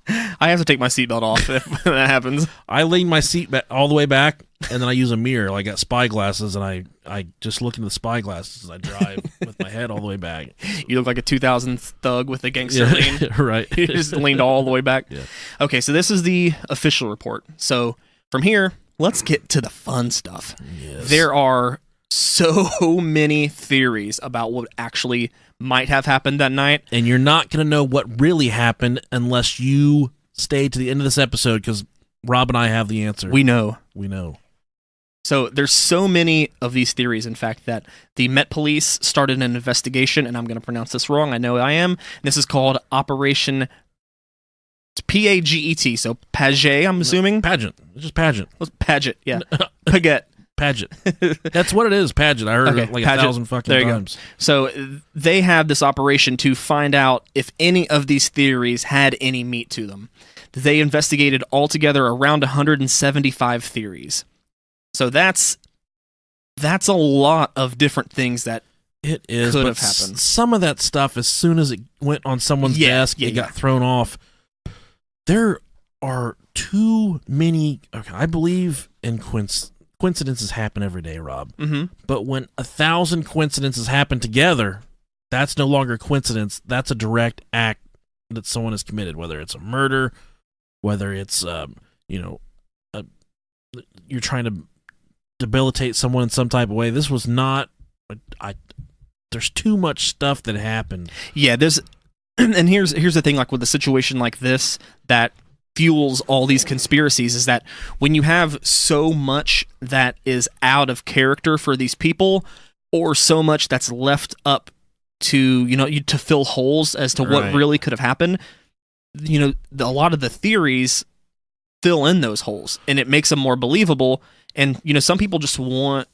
I have to take my seatbelt off if that happens. I lean my seat all the way back, and then I use a mirror. I got spy glasses, and I just look into the spy glasses as I drive with my head all the way back. You look like a 2000s thug with a gangster lean. Right. You just leaned all the way back. Yeah. Okay, so this is the official report. So from here, let's get to the fun stuff. Yes. There are so many theories about what actually might have happened that night. And you're not going to know what really happened unless you stay to the end of this episode because Rob and I have the answer. We know. We know. So there's so many of these theories, in fact, that the Met Police started an investigation, and I'm going to pronounce this wrong. I know I am. This is called Operation Paget. So Paget, I'm assuming. Pageant. It's just pageant. Paget, yeah. Paget. Pageant. That's what it is, pageant. I heard it like pageant. 1,000 fucking There you times. go. So they have this operation to find out if any of these theories had any meat to them. They investigated altogether around 175 theories. So that's a lot of different things that It is, could but have happened. Some of that stuff, as soon as it went on someone's desk, it got thrown off. There are too many. Okay, I believe in coincidences happen every day, Rob. Mm-hmm. But when 1,000 coincidences happen together, that's no longer a coincidence. That's a direct act that someone has committed, whether it's a murder, whether it's you're trying to debilitate someone in some type of way. This was not. There's too much stuff that happened. Yeah, there's, and here's the thing, like with a situation like this that fuels all these conspiracies is that when you have so much that is out of character for these people, or so much that's left up to to fill holes as to what Right. really could have happened, a lot of the theories fill in those holes, and it makes them more believable. And some people just want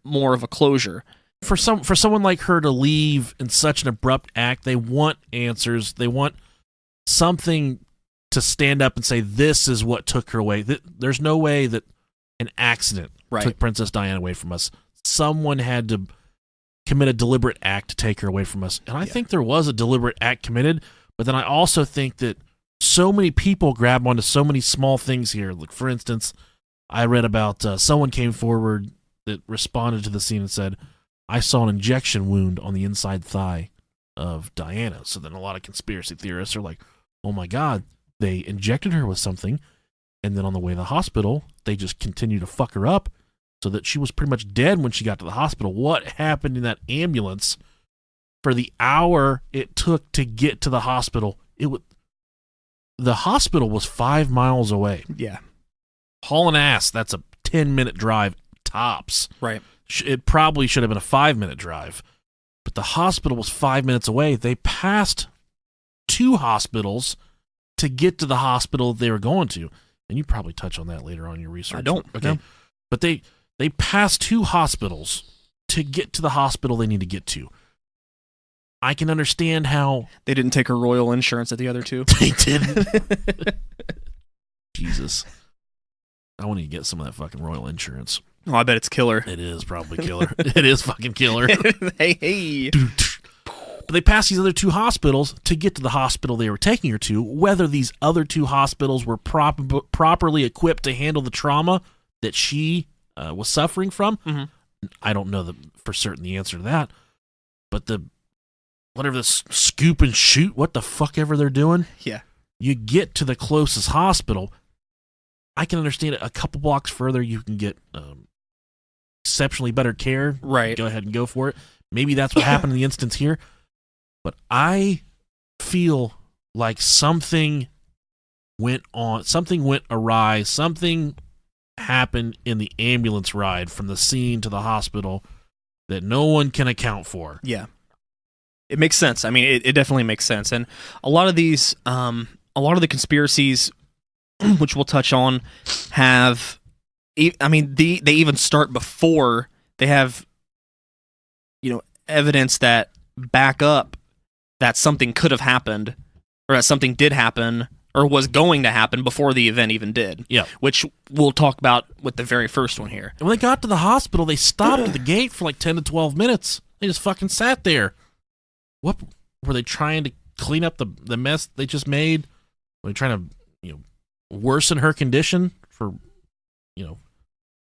more of a closure. For someone like her to leave in such an abrupt act, they want answers. They want something to stand up and say, this is what took her away. There's no way that an accident took Princess Diana away from us. Someone had to commit a deliberate act to take her away from us. And I think there was a deliberate act committed, but then I also think that so many people grab onto so many small things here. Like, for instance, I read about someone came forward that responded to the scene and said, I saw an injection wound on the inside thigh of Diana. So then a lot of conspiracy theorists are like, oh my God, they injected her with something, and then on the way to the hospital, they just continued to fuck her up so that she was pretty much dead when she got to the hospital. What happened in that ambulance for the hour it took to get to the hospital? The hospital was 5 miles away. Yeah. Hauling ass, that's a 10-minute drive tops. Right. It probably should have been a 5-minute drive, but the hospital was 5 minutes away. They passed 2 hospitals to get to the hospital they were going to. And you probably touch on that later on in your research. I don't. Okay. No. But they passed 2 hospitals to get to the hospital they need to get to. I can understand how They didn't take her royal insurance at the other two. they didn't. Jesus. I want to get some of that fucking royal insurance. Oh, I bet it's killer. It is probably killer. It is fucking killer. hey. But they passed these other 2 hospitals to get to the hospital they were taking her to. Whether these other 2 hospitals were properly equipped to handle the trauma that she was suffering from, Mhm. I don't know for certain the answer to that. But whatever this scoop and shoot, what the fuck ever they're doing. Yeah. You get to the closest hospital. I can understand it. A couple blocks further, you can get exceptionally better care. Right. Go ahead and go for it. Maybe that's what happened in the instance here. But I feel like something went awry. Something happened in the ambulance ride from the scene to the hospital that no one can account for. Yeah. It makes sense. I mean, it definitely makes sense. And a lot of these, a lot of the conspiracies, which we'll touch on, have, I mean, they even start before they have, evidence that back up that something could have happened, or that something did happen, or was going to happen before the event even did. Yeah. Which we'll talk about with the very first one here. And when they got to the hospital, they stopped at the gate for like 10 to 12 minutes. They just fucking sat there. What were they trying to clean up the mess they just made? Were they trying to, worsen her condition for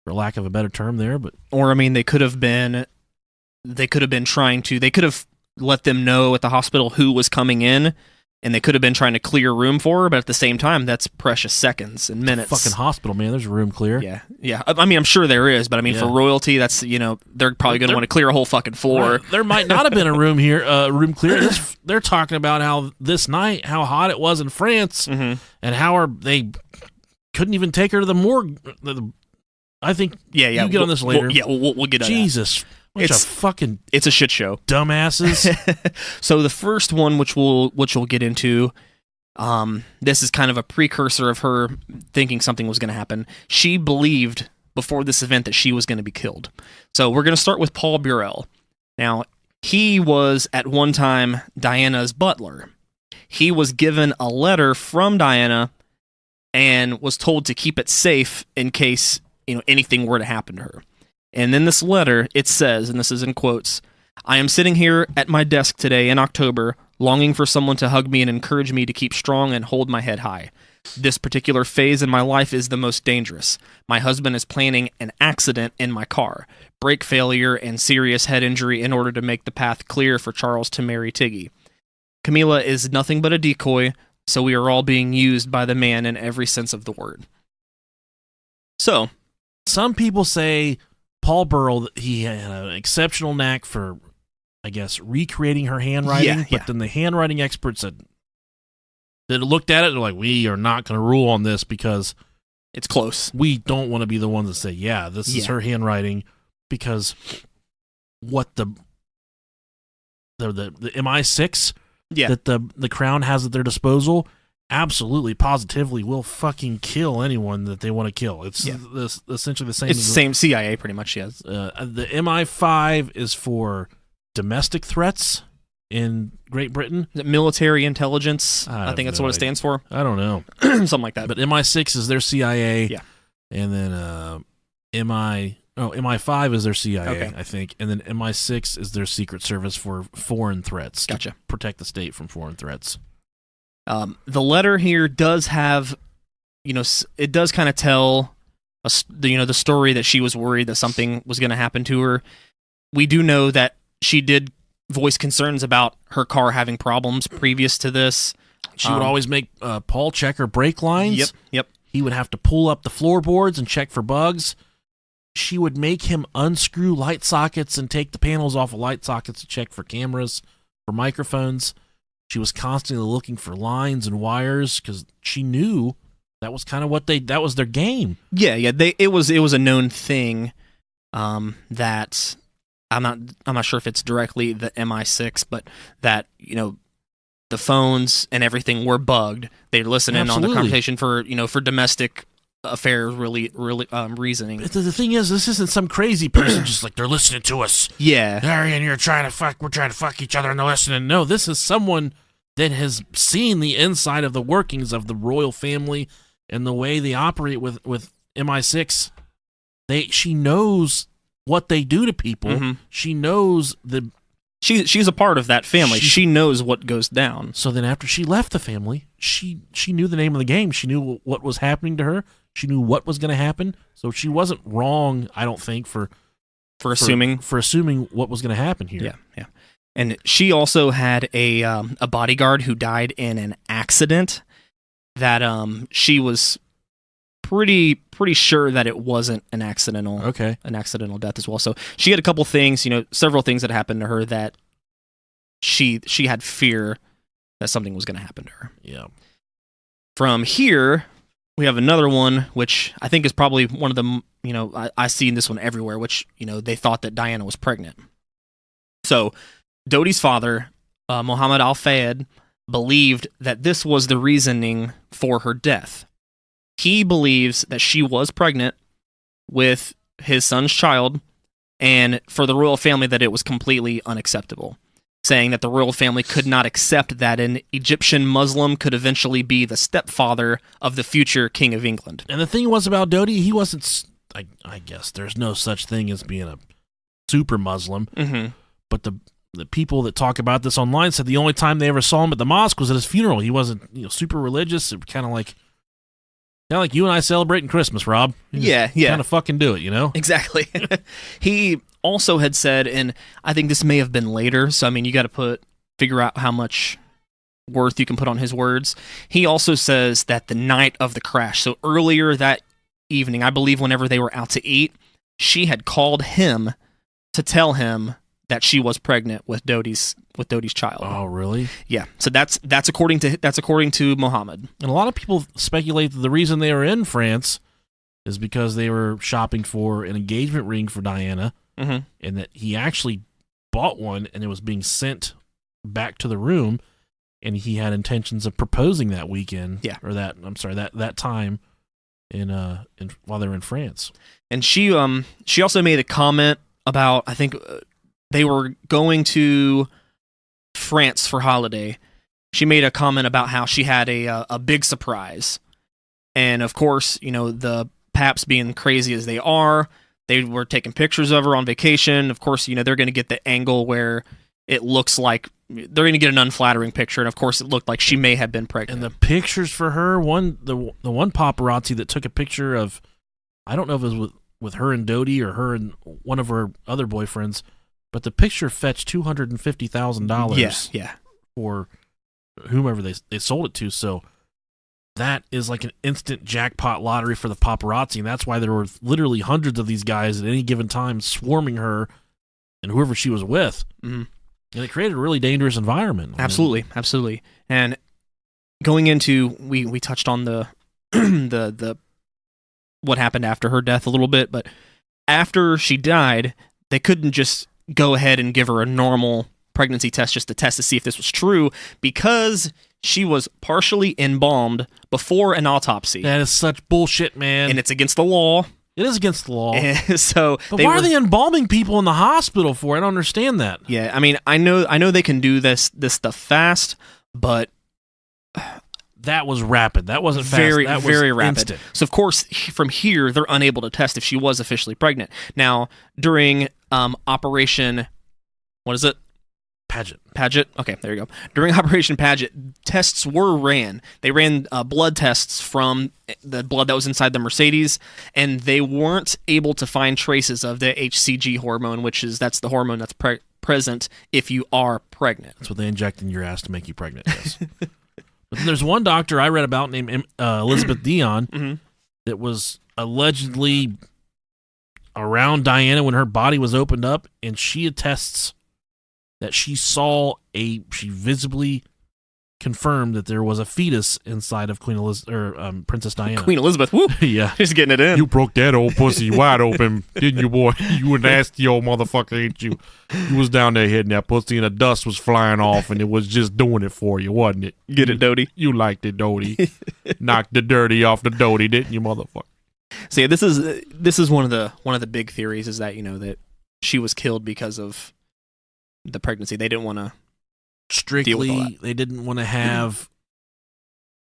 lack of a better term there? But or I mean, they could have been trying to. They could have let them know at the hospital who was coming in, and they could have been trying to clear room for her. But at the same time, that's precious seconds and minutes. Fucking hospital, man. There's room clear. Yeah. I mean, I'm sure there is, but I mean, for royalty, that's they're probably going to want to clear a whole fucking floor. Right. There might not have been a room here, room clear. They're talking about how this night, how hot it was in France, and how they couldn't even take her to the morgue. I think you get on this later. We'll get on Jesus. It's a shit show. Dumbasses. So the first one, which we'll get into, this is kind of a precursor of her thinking something was going to happen. She believed before this event that she was going to be killed. So we're going to start with Paul Burrell. Now, he was at one time Diana's butler. He was given a letter from Diana and was told to keep it safe in case anything were to happen to her. And in this letter, it says, and this is in quotes, "I am sitting here at my desk today in October, longing for someone to hug me and encourage me to keep strong and hold my head high. This particular phase in my life is the most dangerous. My husband is planning an accident in my car, brake failure, and serious head injury in order to make the path clear for Charles to marry Tiggy. Camila is nothing but a decoy, so we are all being used by the man in every sense of the word." So, some people say Paul Burrell, he had an exceptional knack for, I guess, recreating her handwriting, but then the handwriting experts that looked at it, they're like, we are not going to rule on this because it's close. We don't want to be the ones that say, this is her handwriting, because what the MI6 that the Crown has at their disposal absolutely, positively will fucking kill anyone that they want to kill. It's essentially the same. It's the same CIA, pretty much, yes. The MI5 is for domestic threats in Great Britain. Is it military intelligence? I think that's what it stands for. I don't know. Something like that. But MI6 is their CIA. Yeah. And then MI5 is their CIA, I think. And then MI6 is their Secret Service for foreign threats. Gotcha. To protect the state from foreign threats. The letter here does have, it does kind of tell, the story that she was worried that something was going to happen to her. We do know that she did voice concerns about her car having problems previous to this. She would always make Paul check her brake lines. Yep. He would have to pull up the floorboards and check for bugs. She would make him unscrew light sockets and take the panels off of light sockets to check for cameras, for microphones. She was constantly looking for lines and wires because she knew that was kind of that was their game. Yeah. It was a known thing that I'm not sure if it's directly the MI6, but that the phones and everything were bugged. They'd listen in on the conversation for domestic affairs, really reasoning. But the thing is, this isn't some crazy person just like they're listening to us. Yeah, and we're trying to fuck each other and they're listening. No, this is someone that has seen the inside of the workings of the royal family and the way they operate with MI6. She knows what they do to people. Mm-hmm. She knows she's a part of that family. She knows what goes down. So then after she left the family, she knew the name of the game. She knew what was happening to her. She knew what was going to happen. So she wasn't wrong, I don't think, for assuming what was going to happen here. Yeah. And she also had a bodyguard who died in an accident that she was pretty sure that it wasn't an accidental death as well. So she had a couple things, several things that happened to her that she had fear that something was going to happen to her. Yeah. From here, we have another one, which I think is probably one of the, I see this one everywhere, which, they thought that Diana was pregnant. So Dodi's father, Muhammad Al-Fayed, believed that this was the reasoning for her death. He believes that she was pregnant with his son's child, and for the royal family that it was completely unacceptable, saying that the royal family could not accept that an Egyptian Muslim could eventually be the stepfather of the future King of England. And the thing was about Dodi, he wasn't, I guess there's no such thing as being a super Muslim, but the people that talk about this online said the only time they ever saw him at the mosque was at his funeral. He wasn't, super religious. It kind of like you and I celebrating Christmas, Rob. Yeah. Kind of fucking do it, Exactly. He also had said, and I think this may have been later, so you got to figure out how much worth you can put on his words. He also says that the night of the crash, so earlier that evening, I believe whenever they were out to eat, she had called him to tell him that she was pregnant with Dodi's child. Oh, really? Yeah. So that's according to Muhammad. And a lot of people speculate that the reason they were in France is because they were shopping for an engagement ring for Diana, and that he actually bought one and it was being sent back to the room, and he had intentions of proposing that weekend. Yeah. Or that time while they were in France. And she also made a comment about, I think, they were going to France for holiday. She made a comment about how she had a big surprise. And of course, the Paps being crazy as they are, they were taking pictures of her on vacation. Of course, they're going to get the angle where it looks like they're going to get an unflattering picture. And of course, it looked like she may have been pregnant. And the pictures for her, the one paparazzi that took a picture of, I don't know if it was with her and Dodi or her and one of her other boyfriends, but the picture fetched $250,000 for whomever they sold it to. So that is like an instant jackpot lottery for the paparazzi, and that's why there were literally hundreds of these guys at any given time swarming her and whoever she was with. And it created a really dangerous environment. Absolutely. And going into, we touched on the the what happened after her death a little bit, but after she died, they couldn't just go ahead and give her a normal pregnancy test just to test to see if this was true, because she was partially embalmed before an autopsy. That is such bullshit, man. And it's against the law. It is against the law. But why are they embalming people in the hospital for? I don't understand that. Yeah, I know they can do this stuff fast, but that was rapid. That wasn't fast. Very rapid. Instant. So of course, from here, they're unable to test if she was officially pregnant. Now, during Operation, what is it? Paget. Okay, there you go. During Operation Paget, tests were ran. They ran blood tests from the blood that was inside the Mercedes, and they weren't able to find traces of the HCG hormone, that's the hormone that's present if you are pregnant. That's what they inject in your ass to make you pregnant, yes. But then there's one doctor I read about named Elizabeth Dion that was allegedly around Diana when her body was opened up, and she attests that she visibly confirmed that there was a fetus inside of Princess Diana. Queen Elizabeth, whoop. Yeah. Just getting it in. You broke that old pussy wide open, didn't you, boy? You a nasty old motherfucker, ain't you? You was down there hitting that pussy and the dust was flying off and it was just doing it for you, wasn't it? Get it, Dodi? You liked it, Dodi. Knocked the dirty off the Dodi, didn't you, motherfucker? So yeah, this is one of the big theories, is that, that she was killed because of the pregnancy. They didn't want to strictly, they didn't want to have,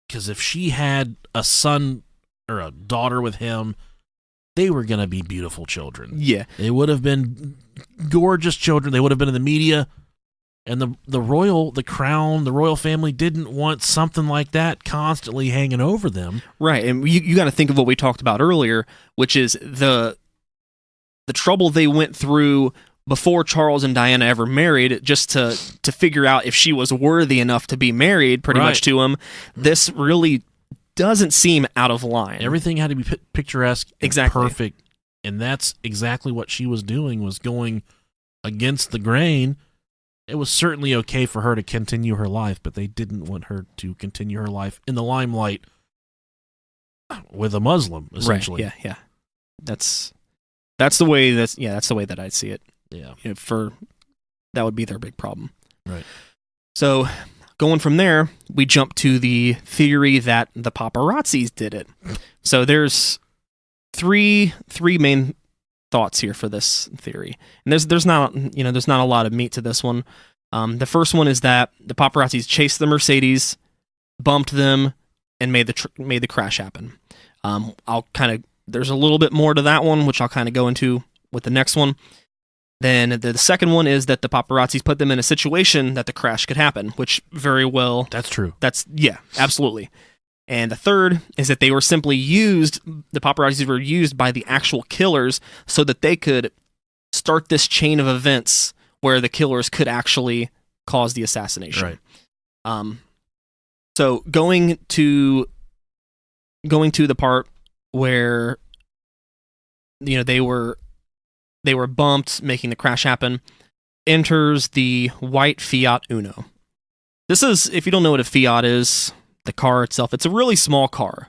because if she had a son or a daughter with him, they were going to be beautiful children. Yeah. They would have been gorgeous children. They would have been in the media. And the royal family didn't want something like that constantly hanging over them. Right. And you got to think of what we talked about earlier, which is the trouble they went through before Charles and Diana ever married, just to figure out if she was worthy enough to be married pretty much to him. This really doesn't seem out of line. Everything had to be picturesque and perfect, and that's exactly what she was doing, was going against the grain. It was certainly okay for her to continue her life, but they didn't want her to continue her life in the limelight with a Muslim, essentially. Right, yeah. That's the way that I see it. Yeah. That would be their big problem. Right. So, going from there, we jump to the theory that the paparazzis did it. So there's three main thoughts here for this theory, and there's not a lot of meat to this one. The first one is that the paparazzis chased the Mercedes, bumped them, and made the crash happen. There's a little bit more to that one, which I'll kind of go into with the next one. Then the second one is that the paparazzis put them in a situation that the crash could happen, which very well... That's true. Absolutely. And the third is that the paparazzis were used by the actual killers so that they could start this chain of events where the killers could actually cause the assassination. Right. So going to the part where they were bumped, making the crash happen, enters the white Fiat Uno. This is, if you don't know what a Fiat is, the car itself, it's a really small car.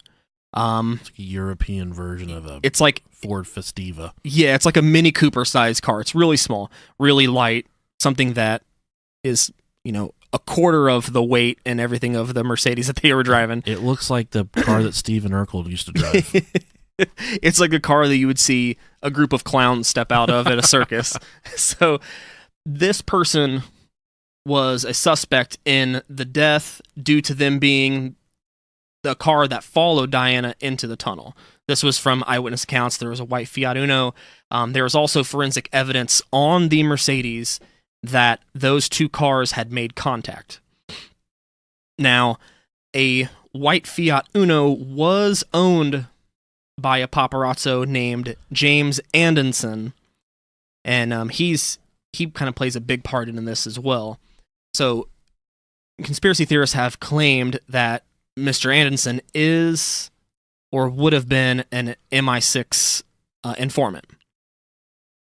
It's like a European version of it's like Ford Festiva. Yeah, it's like a Mini Cooper sized car. It's really small, really light, something that is, a quarter of the weight and everything of the Mercedes that they were driving. It looks like the car that Steven Urkel used to drive. It's like a car that you would see a group of clowns step out of at a circus. So this person was a suspect in the death due to them being the car that followed Diana into the tunnel. This was from eyewitness accounts. There was a white Fiat Uno. There was also forensic evidence on the Mercedes that those two cars had made contact. Now, a white Fiat Uno was owned by a paparazzo named James Anderson, and he kind of plays a big part in this as well. So, conspiracy theorists have claimed that Mr. Anderson is or would have been an MI6 informant.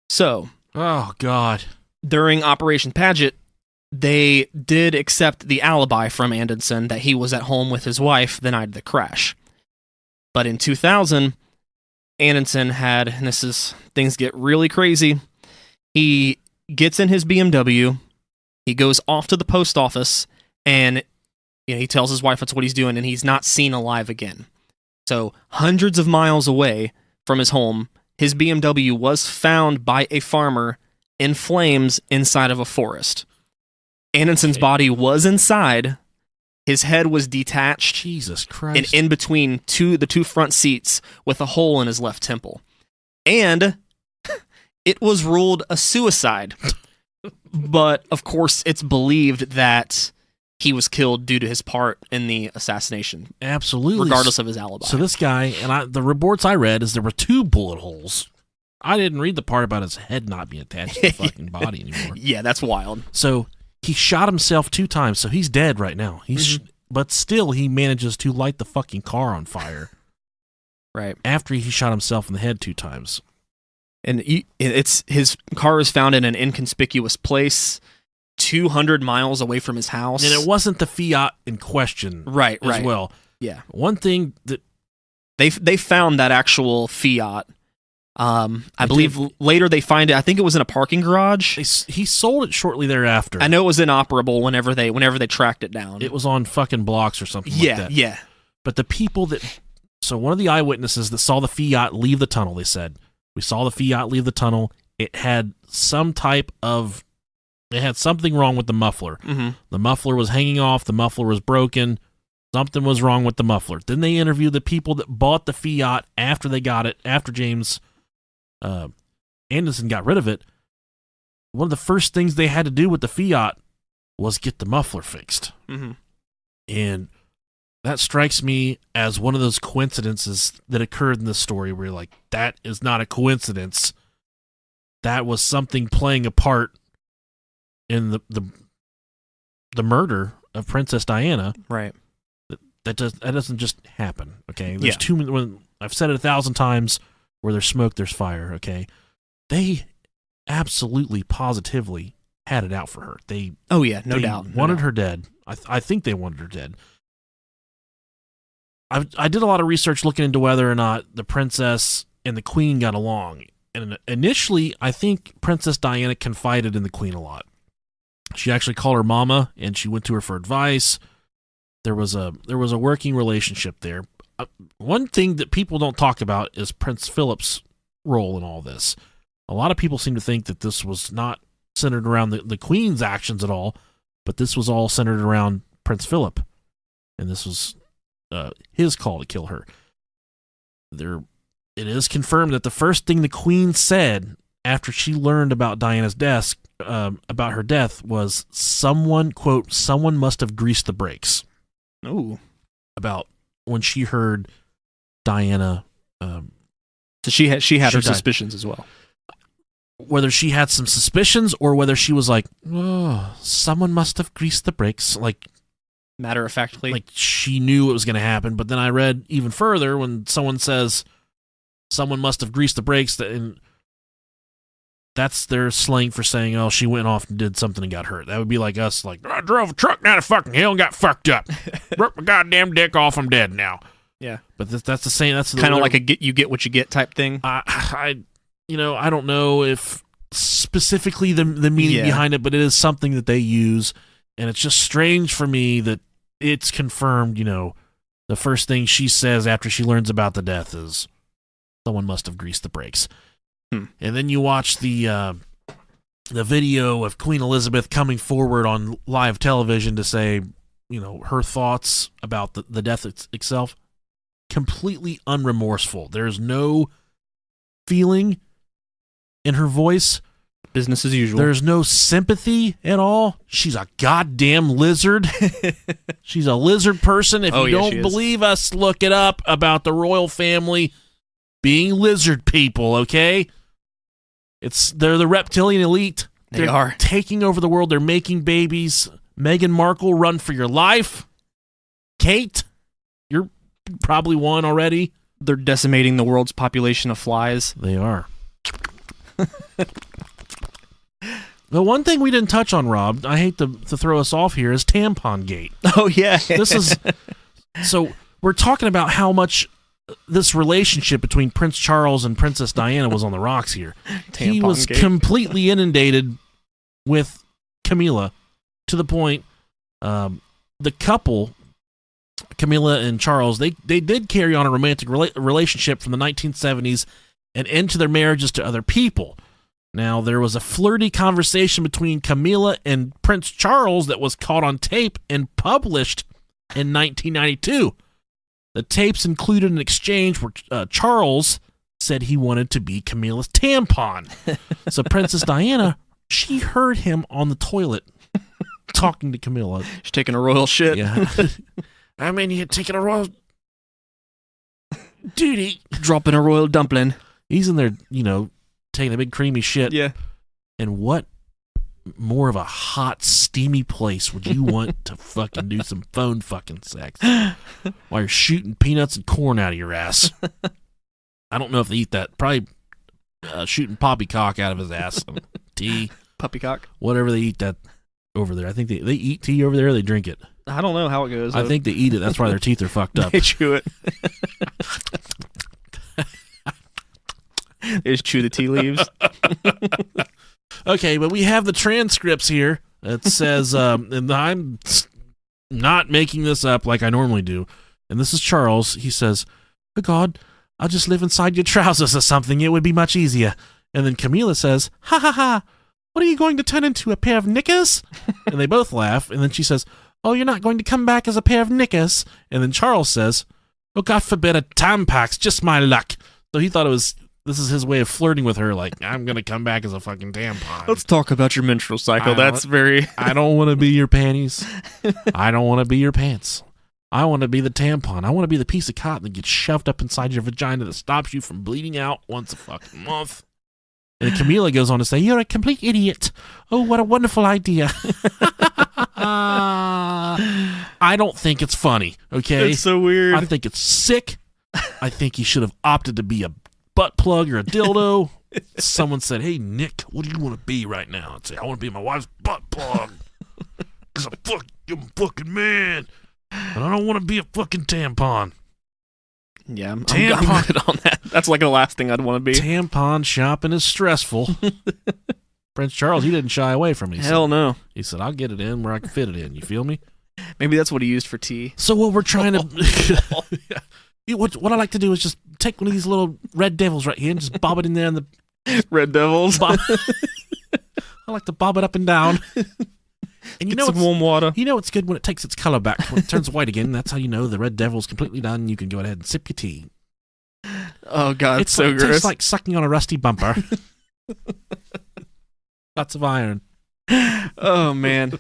So, oh God, during Operation Paget, they did accept the alibi from Anderson that he was at home with his wife the night of the crash. But in 2000, Anderson had, and things get really crazy, he gets in his BMW, he goes off to the post office, and he tells his wife that's what he's doing, and he's not seen alive again. So, hundreds of miles away from his home, his BMW was found by a farmer in flames inside of a forest. Anderson's body was inside. His head was detached. Jesus Christ. And in between the two front seats with a hole in his left temple. And it was ruled a suicide. But, of course, it's believed that he was killed due to his part in the assassination. Absolutely. Regardless of his alibi. So this guy, and the reports I read is there were 2 bullet holes. I didn't read the part about his head not being attached to the fucking body anymore. Yeah, that's wild. So he shot himself 2 times, so he's dead right now. But still, he manages to light the fucking car on fire. Right. After he shot himself in the head 2 times. And his car is found in an inconspicuous place, 200 miles away from his house. And it wasn't the Fiat in question, right? As well. Yeah. One thing that they found that actual Fiat. I believe later they find it. I think it was in a parking garage. He sold it shortly thereafter. I know it was inoperable whenever they tracked it down. It was on fucking blocks or something like that. Yeah. But the people so one of the eyewitnesses that saw the Fiat leave the tunnel, they said, we saw the Fiat leave the tunnel. It had something wrong with the muffler. Mm-hmm. The muffler was hanging off. The muffler was broken. Something was wrong with the muffler. Then they interviewed the people that bought the Fiat after they got it, after James Anderson got rid of it. One of the first things they had to do with the Fiat was get the muffler fixed. Mm-hmm. And that strikes me as one of those coincidences that occurred in this story where you're like, that is not a coincidence. that was something playing a part in the murder of Princess Diana. Right. That doesn't just happen. Okay. There's too many. When I've said it 1,000 times, where there's smoke, there's fire. Okay. They absolutely, positively had it out for her. No doubt. Wanted her dead. I think they wanted her dead. I did a lot of research looking into whether or not the princess and the queen got along. And initially, I think Princess Diana confided in the queen a lot. She actually called her mama, and she went to her for advice. There was a working relationship there. One thing that people don't talk about is Prince Philip's role in all this. A lot of people seem to think that this was not centered around the queen's actions at all, but this was all centered around Prince Philip, and this was his call to kill her. It is confirmed that the first thing the queen said after she learned about Diana's death, about her death, was someone must have greased the brakes. Ooh. About when she heard Diana. So she had her died. suspicions as well. Whether she had some suspicions or whether she was like, oh, someone must have greased the brakes, like matter of factly, like she knew it was going to happen. But then I read even further when someone says someone must have greased the brakes, and that's their slang for saying, oh, she went off and did something and got hurt. That would be like us, like, I drove a truck down a fucking hill and got fucked up. Broke my goddamn dick off, I'm dead now. Yeah. But that's the same. That's kind of like a get what you get type thing. I don't know if specifically the meaning behind it, but it is something that they use. And it's just strange for me that it's confirmed, the first thing she says after she learns about the death is someone must have greased the brakes. And then you watch the video of Queen Elizabeth coming forward on live television to say, her thoughts about the death itself. Completely unremorseful. There's no feeling in her voice. Business as usual. There's no sympathy at all. She's a goddamn lizard. She's a lizard person. If you don't believe us, look it up about the royal family being lizard people, okay? They're the reptilian elite. They are taking over the world. They're making babies. Meghan Markle, run for your life. Kate, you're probably one already. They're decimating the world's population of flies. They are. The one thing we didn't touch on, Rob, I hate to throw us off here, is Tampon Gate. Oh, yeah. So we're talking about how much this relationship between Prince Charles and Princess Diana was on the rocks here. He was completely inundated with Camilla to the point the couple, Camilla and Charles, they did carry on a romantic relationship from the 1970s and into their marriages to other people. Now, there was a flirty conversation between Camilla and Prince Charles that was caught on tape and published in 1992. The tapes included an exchange where Charles said he wanted to be Camilla's tampon. So Princess Diana, she heard him on the toilet talking to Camilla. She's taking a royal shit. Yeah. I mean, you're taking a royal duty. Dropping a royal dumpling. He's in there, taking a big creamy shit. Yeah. And what more of a hot, steamy place would you want to fucking do some phone fucking sex while you're shooting peanuts and corn out of your ass? I don't know if they eat that. Probably shooting poppycock out of his ass. Tea. Puppycock? Whatever they eat that over there. I think they eat tea over there or they drink it. I don't know how it goes. I think they eat it. That's why their teeth are fucked up. They chew it. They just chew the tea leaves. Okay, but we have the transcripts here. It says, and I'm not making this up like I normally do. And this is Charles. He says, oh, God, I'll just live inside your trousers or something. It would be much easier. And then Camilla says, ha ha ha, what are you going to turn into, a pair of knickers? And they both laugh. And then she says, oh, you're not going to come back as a pair of knickers? And then Charles says, oh, God forbid, a Tampax, just my luck. So he thought this is his way of flirting with her, like, I'm going to come back as a fucking tampon. Let's talk about your menstrual cycle. That's very... I don't want to be your panties. I don't want to be your pants. I want to be the tampon. I want to be the piece of cotton that gets shoved up inside your vagina that stops you from bleeding out once a fucking month. And Camila goes on to say, "You're a complete idiot. Oh, what a wonderful idea." I don't think it's funny, okay? It's so weird. I think it's sick. I think he should have opted to be a butt plug or a dildo. Someone said, "Hey, Nick, what do you want to be right now?" I'd say, "I want to be my wife's butt plug. Because I'm a fucking man. And I don't want to be a fucking tampon." Yeah, I'm good on that. That's like the last thing I'd want to be. Tampon shopping is stressful. Prince Charles, he didn't shy away from it. Hell no. He said, "I'll get it in where I can fit it in." You feel me? Maybe that's what he used for tea. So what we're trying to... what I like to do is just take one of these little red devils right here and just bob it in there in the... Red Devils. I like to bob it up and down. And you know some warm water. You know it's good when it takes its color back. When it turns white again, that's how you know the red devil's completely done. You can go ahead and sip your tea. Oh, God, it's so It gross. tastes like sucking on a rusty bumper. Lots of iron. Oh, man.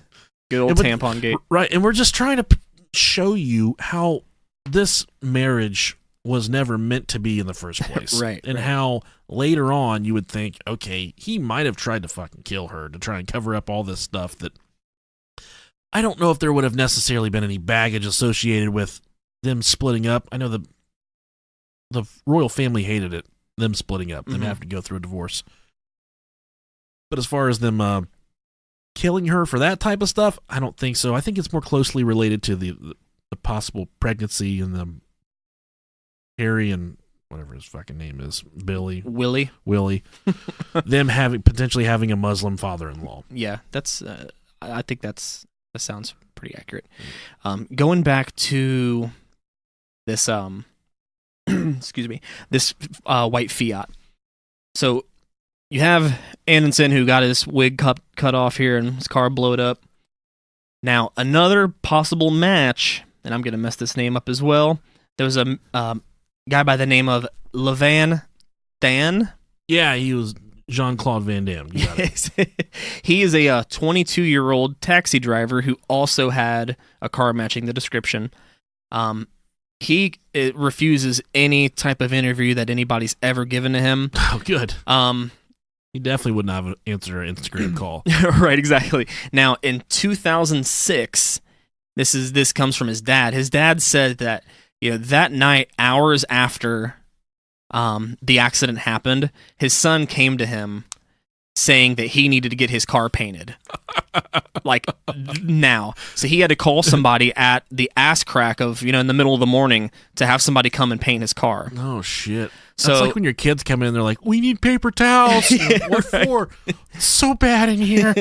Good old tampon gate. Right, and we're just trying to show you how this marriage was never meant to be in the first place. Right. And how later on you would think, okay, he might have tried to fucking kill her to try and cover up all this stuff that... I don't know if there would have necessarily been any baggage associated with them splitting up. I know the royal family hated it, them splitting up, them having to go through a divorce. But as far as them killing her for that type of stuff, I don't think so. I think it's more closely related to the possible pregnancy and the Harry and whatever his fucking name is, Willie, them potentially having a Muslim father-in-law. Yeah, that's. I think that sounds pretty accurate. Going back to this, excuse me, this white Fiat. So you have Anderson who got his wig cut off here and his car blowed up. Now another possible match, and I'm gonna mess this name up as well. There was a guy by the name of Levan Than. Yeah, he was Jean-Claude Van Damme. You got it. He is a 22-year-old taxi driver who also had a car matching the description. He refuses any type of interview that anybody's ever given to him. Oh, good. He definitely wouldn't have answered an Instagram call. Right, exactly. Now, in 2006, this comes from his dad. His dad said that that night, hours after the accident happened, his son came to him saying that he needed to get his car painted. Like, now. So he had to call somebody at the ass crack of, in the middle of the morning to have somebody come and paint his car. Oh, shit. So, that's like when your kids come in and they're like, "We need paper towels." Yeah, what for? It's so bad in here.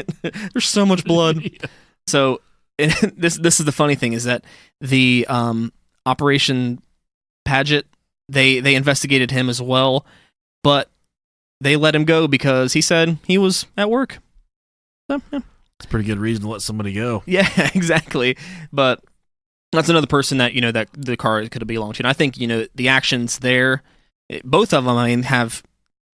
There's so much blood. Yeah. So this is the funny thing, is that the Operation Paget, they investigated him as well, but they let him go because he said he was at work. So, yeah. It's a pretty good reason to let somebody go. Yeah, exactly. But that's another person that, that the car could have belonged to. And I think, the actions there, both of them, have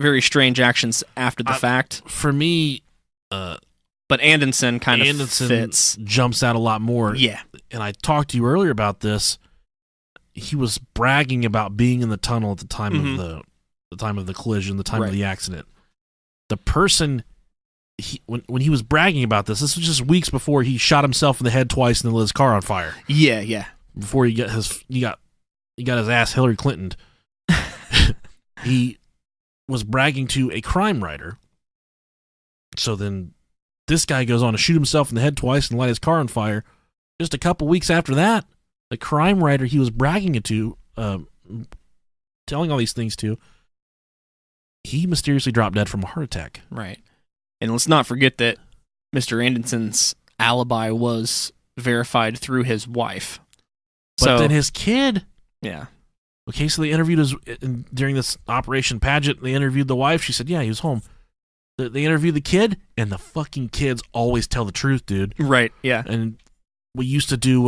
very strange actions after the fact. For me, but Anderson kind of fits. Jumps out a lot more. Yeah. And I talked to you earlier about this. He was bragging about being in the tunnel at the time of the time of the collision, the time of the accident. The person, when he was bragging about this was just weeks before he shot himself in the head twice and then lit his car on fire. Yeah, yeah. Before he got his ass Hillary Clinton. He was bragging to a crime writer. So then this guy goes on to shoot himself in the head twice and light his car on fire. Just a couple weeks after that, the crime writer he was bragging it to, telling all these things to, he mysteriously dropped dead from a heart attack. Right. And let's not forget that Mr. Anderson's alibi was verified through his wife. But then his kid... Yeah. Okay, so they interviewed during this Operation Paget, they interviewed the wife. She said, yeah, he was home. They interviewed the kid, and the fucking kids always tell the truth, dude. Right, yeah. And we used to do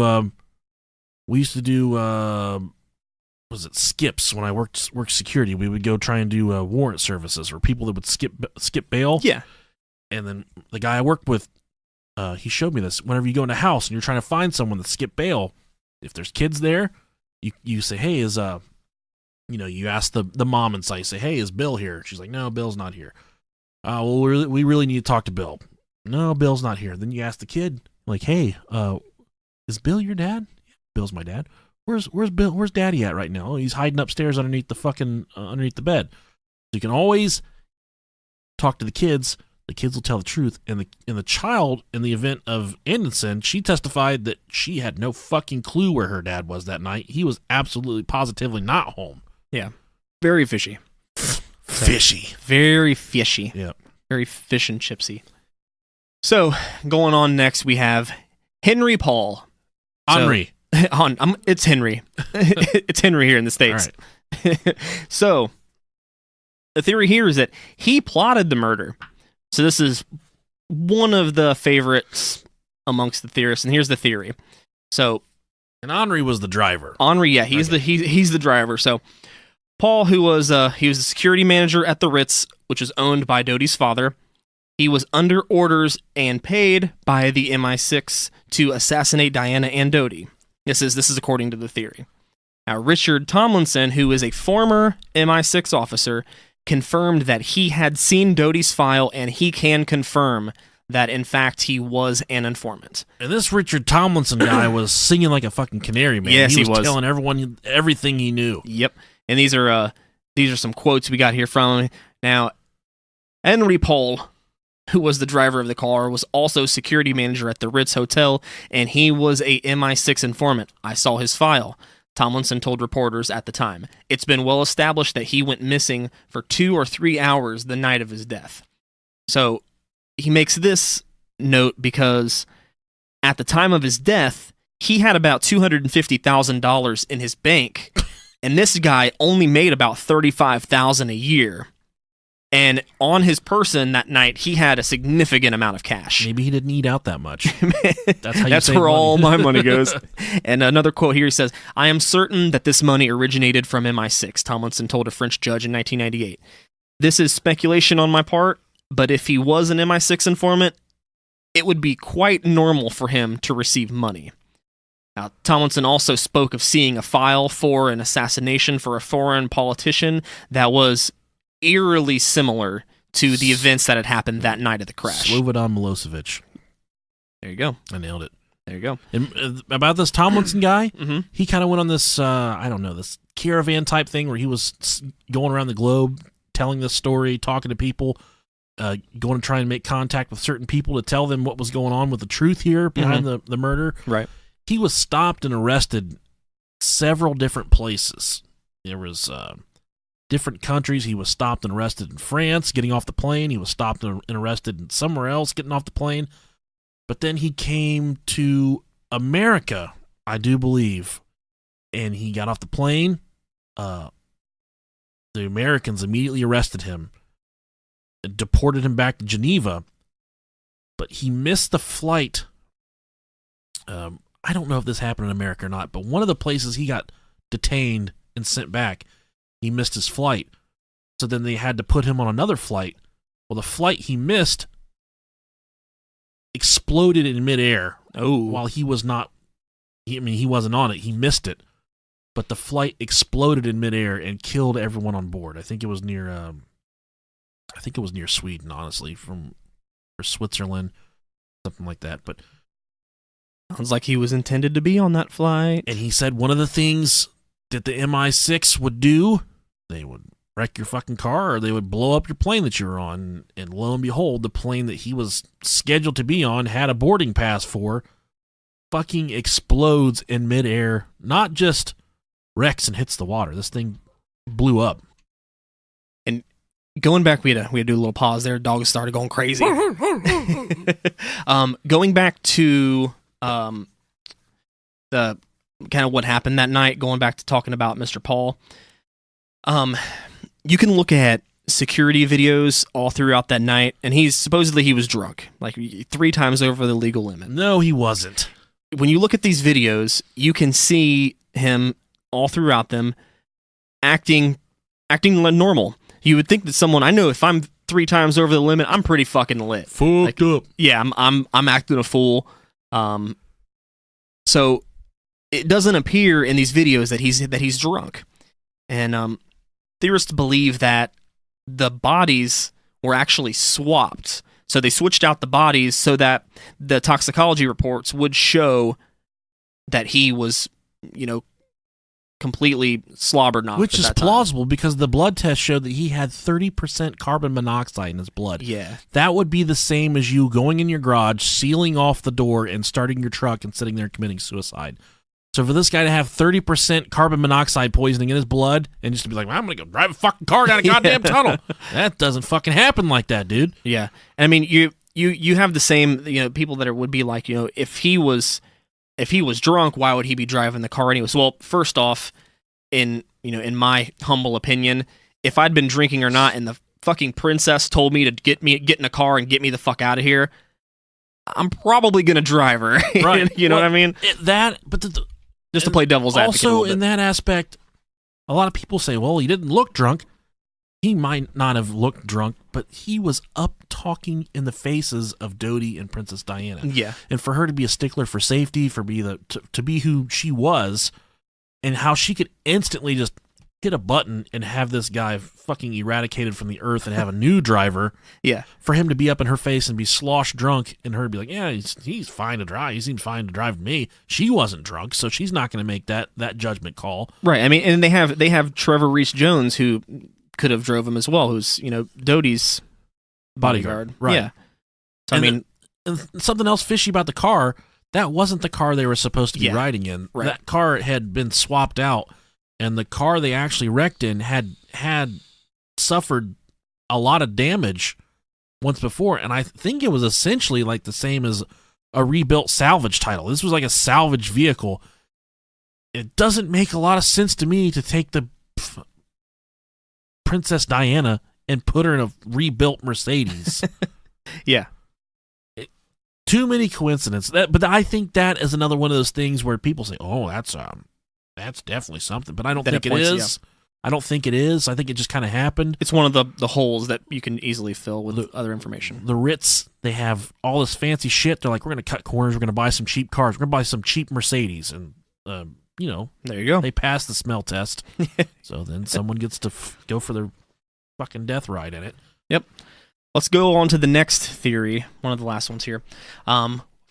was it skips when I worked security? We would go try and do warrant services or people that would skip bail. Yeah. And then the guy I worked with, he showed me this. Whenever you go in a house and you're trying to find someone that skipped bail, if there's kids there, you say, hey, you ask the mom inside, you say, hey, is Bill here? She's like, no, Bill's not here. well, we really need to talk to Bill. No, Bill's not here. Then you ask the kid, like, hey, is Bill your dad? Yeah, Bill's my dad. Where's Bill? Where's Daddy at right now? He's hiding upstairs underneath the bed. So you can always talk to the kids. The kids will tell the truth. And the child, in the event of Anderson, she testified that she had no fucking clue where her dad was that night. He was absolutely positively not home. Yeah. Very fishy. Fishy. Very fishy. Yeah. Very fish and chipsy. So, going on next, we have Henry Paul. Henry. It's Henry. It's Henry here in the States. All right. So, the theory here is that he plotted the murder. So this is one of the favorites amongst the theorists, and here's the theory. So, and Henry was the driver. Henry, yeah, he's the driver. So, Paul, who was he was a security manager at the Ritz, which is owned by Doty's father. He was under orders and paid by the MI6 to assassinate Diana and Doty. This is according to the theory. Now, Richard Tomlinson, who is a former MI6 officer, confirmed that he had seen Doty's file, and he can confirm that, in fact, he was an informant. And this Richard Tomlinson guy was singing like a fucking canary, man. Yes, he was telling telling everyone everything he knew. Yep. And these are some quotes we got here from him. Now, Henry Paul, who was the driver of the car, was also security manager at the Ritz Hotel, and he was a MI6 informant. I saw his file. Tomlinson told reporters at the time. It's been well established that he went missing for 2 or 3 hours the night of his death. So he makes this note because at the time of his death, he had about $250,000 in his bank, and this guy only made about $35,000 a year. And on his person that night, he had a significant amount of cash. Maybe he didn't eat out that much. That's how you That's save where money. all my money goes. And another quote here, he says, I am certain that this money originated from MI6, Tomlinson told a French judge in 1998. This is speculation on my part, but if he was an MI6 informant, it would be quite normal for him to receive money. Now, Tomlinson also spoke of seeing a file for an assassination for a foreign politician that was eerily similar to the events that had happened that night of the crash. Slobodan Milosevic. There you go. I nailed it. There you go. And about this Tomlinson guy, Mm-hmm. he kind of went on this, this caravan type thing where he was going around the globe, telling this story, talking to people, going to try and make contact with certain people to tell them what was going on with the truth here behind the murder. Right. He was stopped and arrested several different places. There was different countries. He was stopped and arrested in France, getting off the plane. He was stopped and arrested somewhere else, getting off the plane. But then he came to America, I do believe, and he got off the plane. The Americans immediately arrested him, deported him back to Geneva, but he missed the flight. I don't know if this happened in America or not, but one of the places he got detained and sent back, he missed his flight. So then they had to put him on another flight. Well, the flight he missed exploded in midair. Oh. While he was not, he wasn't on it. He missed it. But the flight exploded in midair and killed everyone on board. I think it was near Sweden, honestly, or Switzerland, something like that. But sounds like he was intended to be on that flight. And he said one of the things that the MI6 would do, they would wreck your fucking car or they would blow up your plane that you were on. And lo and behold, the plane that he was scheduled to be on, had a boarding pass for, fucking explodes in midair. Not just wrecks and hits the water. This thing blew up. And going back, we had to do a little pause there. Dogs started going crazy. Going back to the kind of what happened that night, going back to talking about Mr. Paul, you can look at security videos all throughout that night, and he was drunk, like 3 times over the legal limit. No, he wasn't. When you look at these videos, you can see him all throughout them acting normal. You would think that someone, I know if I'm 3 times over the limit, I'm pretty fucking lit. Fucked up. Yeah, I'm acting a fool. So it doesn't appear in these videos that he's drunk. And theorists believe that the bodies were actually swapped. So they switched out the bodies so that the toxicology reports would show that he was, completely slobbered off. Which is plausible because the blood test showed that he had 30% carbon monoxide in his blood. Yeah. That would be the same as you going in your garage, sealing off the door, and starting your truck and sitting there committing suicide. So for this guy to have 30% carbon monoxide poisoning in his blood and just to be like, I'm going to go drive a fucking car down a goddamn tunnel. That doesn't fucking happen like that, dude. Yeah. I mean, you have the same, people that would be like, if he was drunk, why would he be driving the car anyways? Well, first off, in my humble opinion, if I'd been drinking or not and the fucking princess told me to get in a car and get me the fuck out of here, I'm probably going to drive her. Right. You know what I mean? Just to play devil's advocate a little bit. Also, in that aspect, a lot of people say, well, he didn't look drunk. He might not have looked drunk, but he was up talking in the faces of Dodi and Princess Diana. Yeah. And for her to be a stickler for safety, to be who she was, and how she could instantly just hit a button and have this guy fucking eradicated from the earth and have a new driver. Yeah. For him to be up in her face and be slosh drunk and her to be like, yeah, he's fine to drive. He seemed fine to drive me. She wasn't drunk, so she's not going to make that judgment call. Right. I mean, and they have Trevor Reese-Jones who could have drove him as well, who's, Dodi's bodyguard. Right. Yeah. So, and something else fishy about the car, that wasn't the car they were supposed to be riding in. Right. That car had been swapped out, and the car they actually wrecked in had suffered a lot of damage once before, and I think it was essentially like the same as a rebuilt salvage title. This was like a salvage vehicle. It doesn't make a lot of sense to me to take the Princess Diana and put her in a rebuilt Mercedes. Yeah. Too many coincidences. But I think that is another one of those things where people say, "Oh, that's definitely something," but I don't think it is. Yeah. I don't think it is. I think it just kind of happened. It's one of the holes that you can easily fill with other information. The Ritz, they have all this fancy shit. They're like, we're going to cut corners. We're going to buy some cheap cars. We're going to buy some cheap Mercedes. And, there you go. They pass the smell test. So then someone gets to go for their fucking death ride in it. Yep. Let's go on to the next theory. One of the last ones here.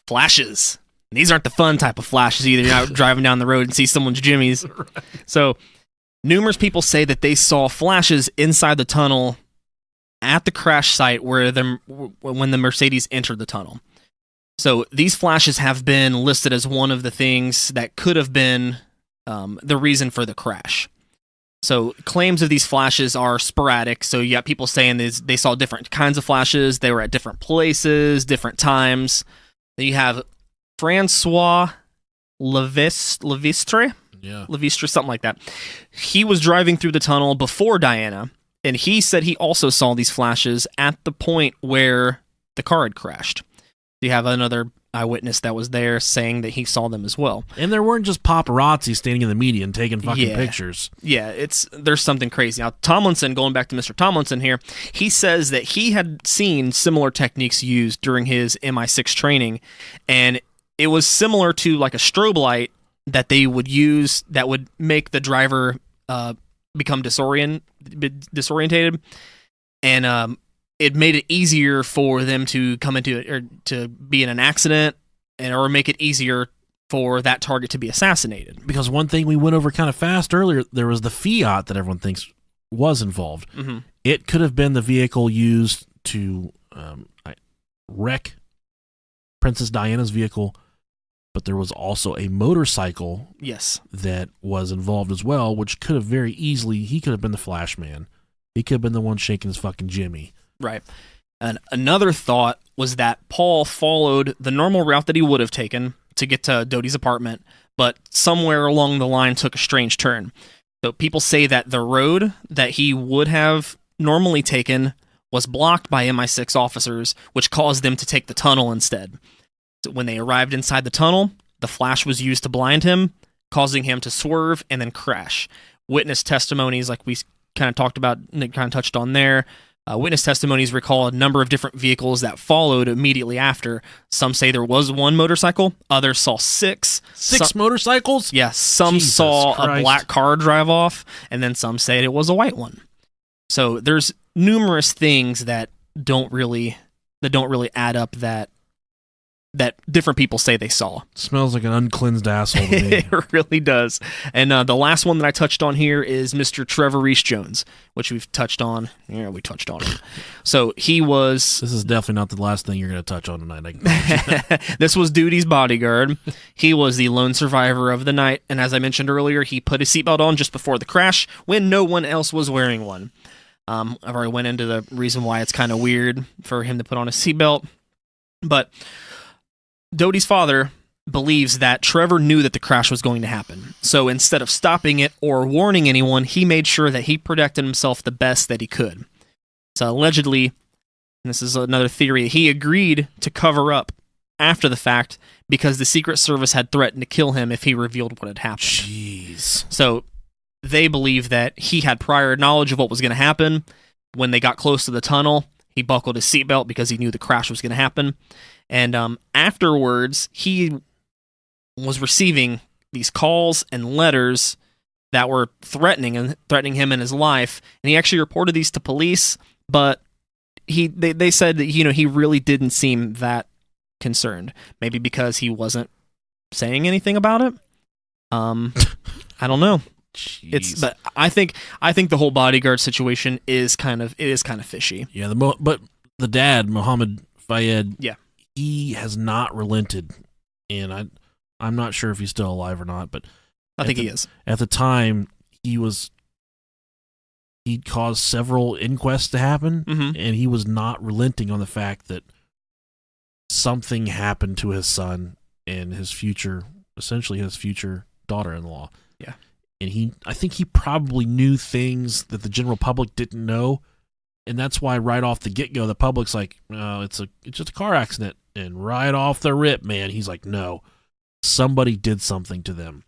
Flashes. These aren't the fun type of flashes either. You're not driving down the road and see someone's jimmies. Right. So numerous people say that they saw flashes inside the tunnel at the crash site when the Mercedes entered the tunnel. So these flashes have been listed as one of the things that could have been the reason for the crash. So claims of these flashes are sporadic. So you got people saying they saw different kinds of flashes. They were at different places, different times. Then you have Francois Levistre? Yeah. Levistre, something like that. He was driving through the tunnel before Diana, and he said he also saw these flashes at the point where the car had crashed. You have another eyewitness that was there saying that he saw them as well. And there weren't just paparazzi standing in the median taking fucking pictures. Yeah, there's something crazy. Now, Tomlinson, going back to Mr. Tomlinson here, he says that he had seen similar techniques used during his MI6 training, and it was similar to like a strobe light that they would use that would make the driver become disorientated, and it made it easier for them to come into it or to be in an accident, or make it easier for that target to be assassinated. Because one thing we went over kind of fast earlier, there was the Fiat that everyone thinks was involved. Mm-hmm. It could have been the vehicle used to wreck Princess Diana's vehicle, but there was also a motorcycle that was involved as well, which could have very easily, he could have been the Flash Man. He could have been the one shaking his fucking Jimmy. Right. And another thought was that Paul followed the normal route that he would have taken to get to Dodi's apartment, but somewhere along the line took a strange turn. So people say that the road that he would have normally taken was blocked by MI6 officers, which caused them to take the tunnel instead. So when they arrived inside the tunnel, the flash was used to blind him, causing him to swerve and then crash. Witness testimonies, like we kind of talked about, Nick kind of touched on there. Witness testimonies recall a number of different vehicles that followed immediately after. Some say there was one motorcycle. Others saw six. Six motorcycles? Yeah, some Jesus saw Christ. a black car drive off, and then some said it was a white one. So there's numerous things that don't really add up that different people say they saw. Smells like an uncleansed asshole to me. It really does. And the last one that I touched on here is Mr. Trevor Reese-Jones, which we've touched on. Yeah, we touched on him. So he was... This is definitely not the last thing you're going to touch on tonight. I can promise you. This was Duty's bodyguard. He was the lone survivor of the night, and as I mentioned earlier, he put his seatbelt on just before the crash when no one else was wearing one. I've already went into the reason why it's kind of weird for him to put on a seatbelt, but Doty's father believes that Trevor knew that the crash was going to happen. So instead of stopping it or warning anyone, he made sure that he protected himself the best that he could. So allegedly, and this is another theory, he agreed to cover up after the fact because the Secret Service had threatened to kill him if he revealed what had happened. Jeez. So they believe that he had prior knowledge of what was going to happen. When they got close to the tunnel, he buckled his seatbelt because he knew the crash was going to happen. And afterwards, he was receiving these calls and letters that were threatening him in his life. And he actually reported these to police, but they said that he really didn't seem that concerned. Maybe because he wasn't saying anything about it. I don't know. Jeez. But I think the whole bodyguard situation is kind of fishy. Yeah, but the dad, Mohammed Fayed, yeah, he has not relented, and I'm not sure if he's still alive or not, but I think he is. At the time, he'd caused several inquests to happen, and he was not relenting on the fact that something happened to his son and essentially his future daughter-in-law. Yeah. And I think he probably knew things that the general public didn't know, and that's why right off the get-go, the public's like, "Oh, it's just a car accident," and right off the rip, man, he's like, "No, somebody did something to them."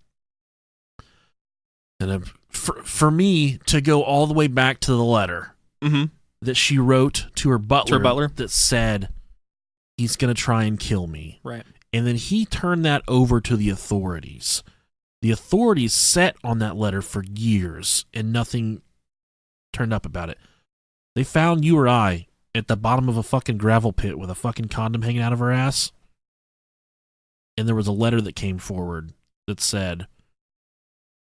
And for me to go all the way back to the letter that she wrote to her butler, that said, "He's gonna try and kill me," right? And then he turned that over to the authorities. The authorities sat on that letter for years, and nothing turned up about it. They found you or I at the bottom of a fucking gravel pit with a fucking condom hanging out of her ass. And there was a letter that came forward that said,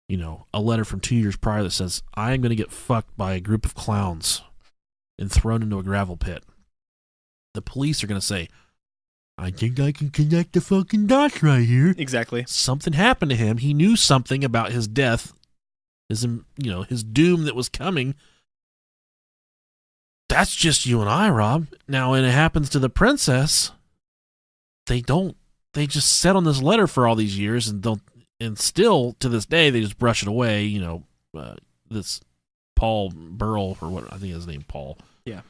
a letter from 2 years prior that says, "I am going to get fucked by a group of clowns and thrown into a gravel pit." The police are going to say, "I think I can connect the fucking dots right here." Exactly. Something happened to him. He knew something about his death, his doom that was coming. That's just you and I, Rob. Now, when it happens to the princess, they just sat on this letter for all these years and still to this day, they just brush it away. This Paul Burrell, or what I think his name, Paul. Yeah.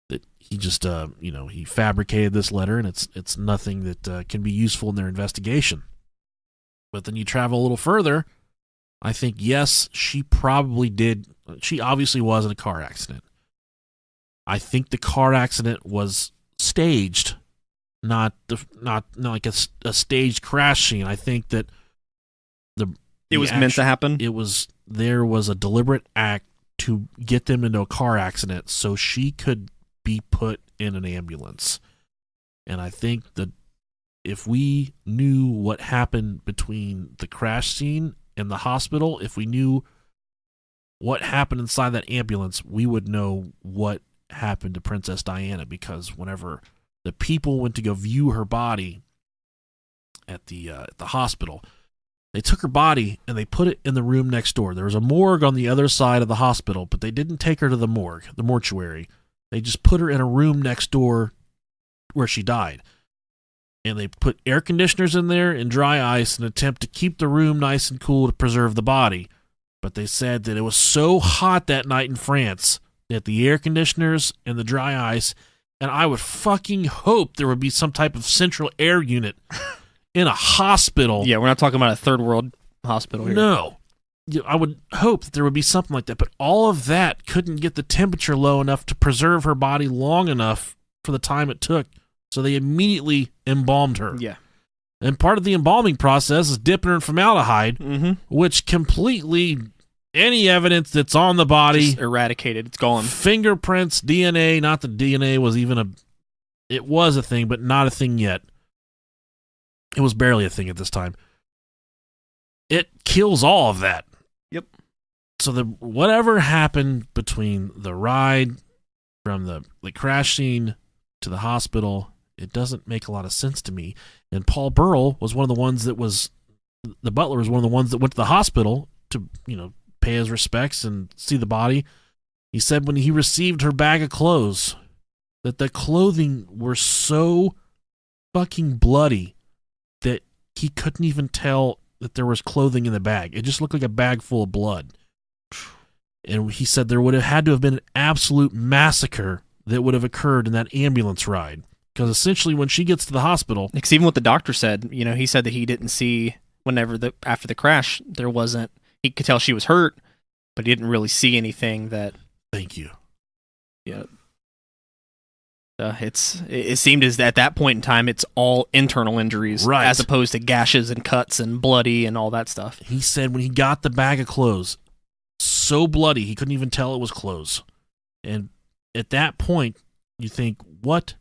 That he just, he fabricated this letter, and it's nothing that can be useful in their investigation. But then you travel a little further. I think, yes, she probably did. She obviously was in a car accident. I think the car accident was staged, not like a staged crash scene. I think that it was meant to happen. There was a deliberate act to get them into a car accident so she could be put in an ambulance. And I think that if we knew what happened between the crash scene and the hospital, if we knew what happened inside that ambulance, we would know what happened to Princess Diana, because whenever the people went to go view her body at the hospital, they took her body and they put it in the room next door. There was a morgue on the other side of the hospital, but they didn't take her to the morgue, the mortuary. They just put her in a room next door where she died. And they put air conditioners in there and dry ice in an attempt to keep the room nice and cool to preserve the body. But they said that it was so hot that night in France that the air conditioners and the dry ice, and I would fucking hope there would be some type of central air unit in a hospital. Yeah, we're not talking about a third world hospital here. No. I would hope that there would be something like that, but all of that couldn't get the temperature low enough to preserve her body long enough for the time it took, so they immediately embalmed her. Yeah. And part of the embalming process is dipping her in formaldehyde, which completely any evidence that's on the body. Just eradicated. It's gone. Fingerprints, DNA, not that DNA was even it was a thing, but not a thing yet. It was barely a thing at this time. It kills all of that. Yep. So whatever happened between the ride from the crash scene to the hospital, it doesn't make a lot of sense to me. And Paul Burrell was one of the ones that was, the butler was one of the ones that went to the hospital to, pay his respects and see the body. He said when he received her bag of clothes that the clothing were so fucking bloody that he couldn't even tell that there was clothing in the bag. It just looked like a bag full of blood. And he said there would have had to have been an absolute massacre that would have occurred in that ambulance ride. Because essentially when she gets to the hospital... Because even what the doctor said, he said that he didn't see, after the crash, there wasn't... He could tell she was hurt, but he didn't really see anything that... Thank you. Yeah. It seemed as at that point in time, it's all internal injuries, right, as opposed to gashes and cuts and bloody and all that stuff. He said when he got the bag of clothes, so bloody he couldn't even tell it was clothes. And at that point, you think, what?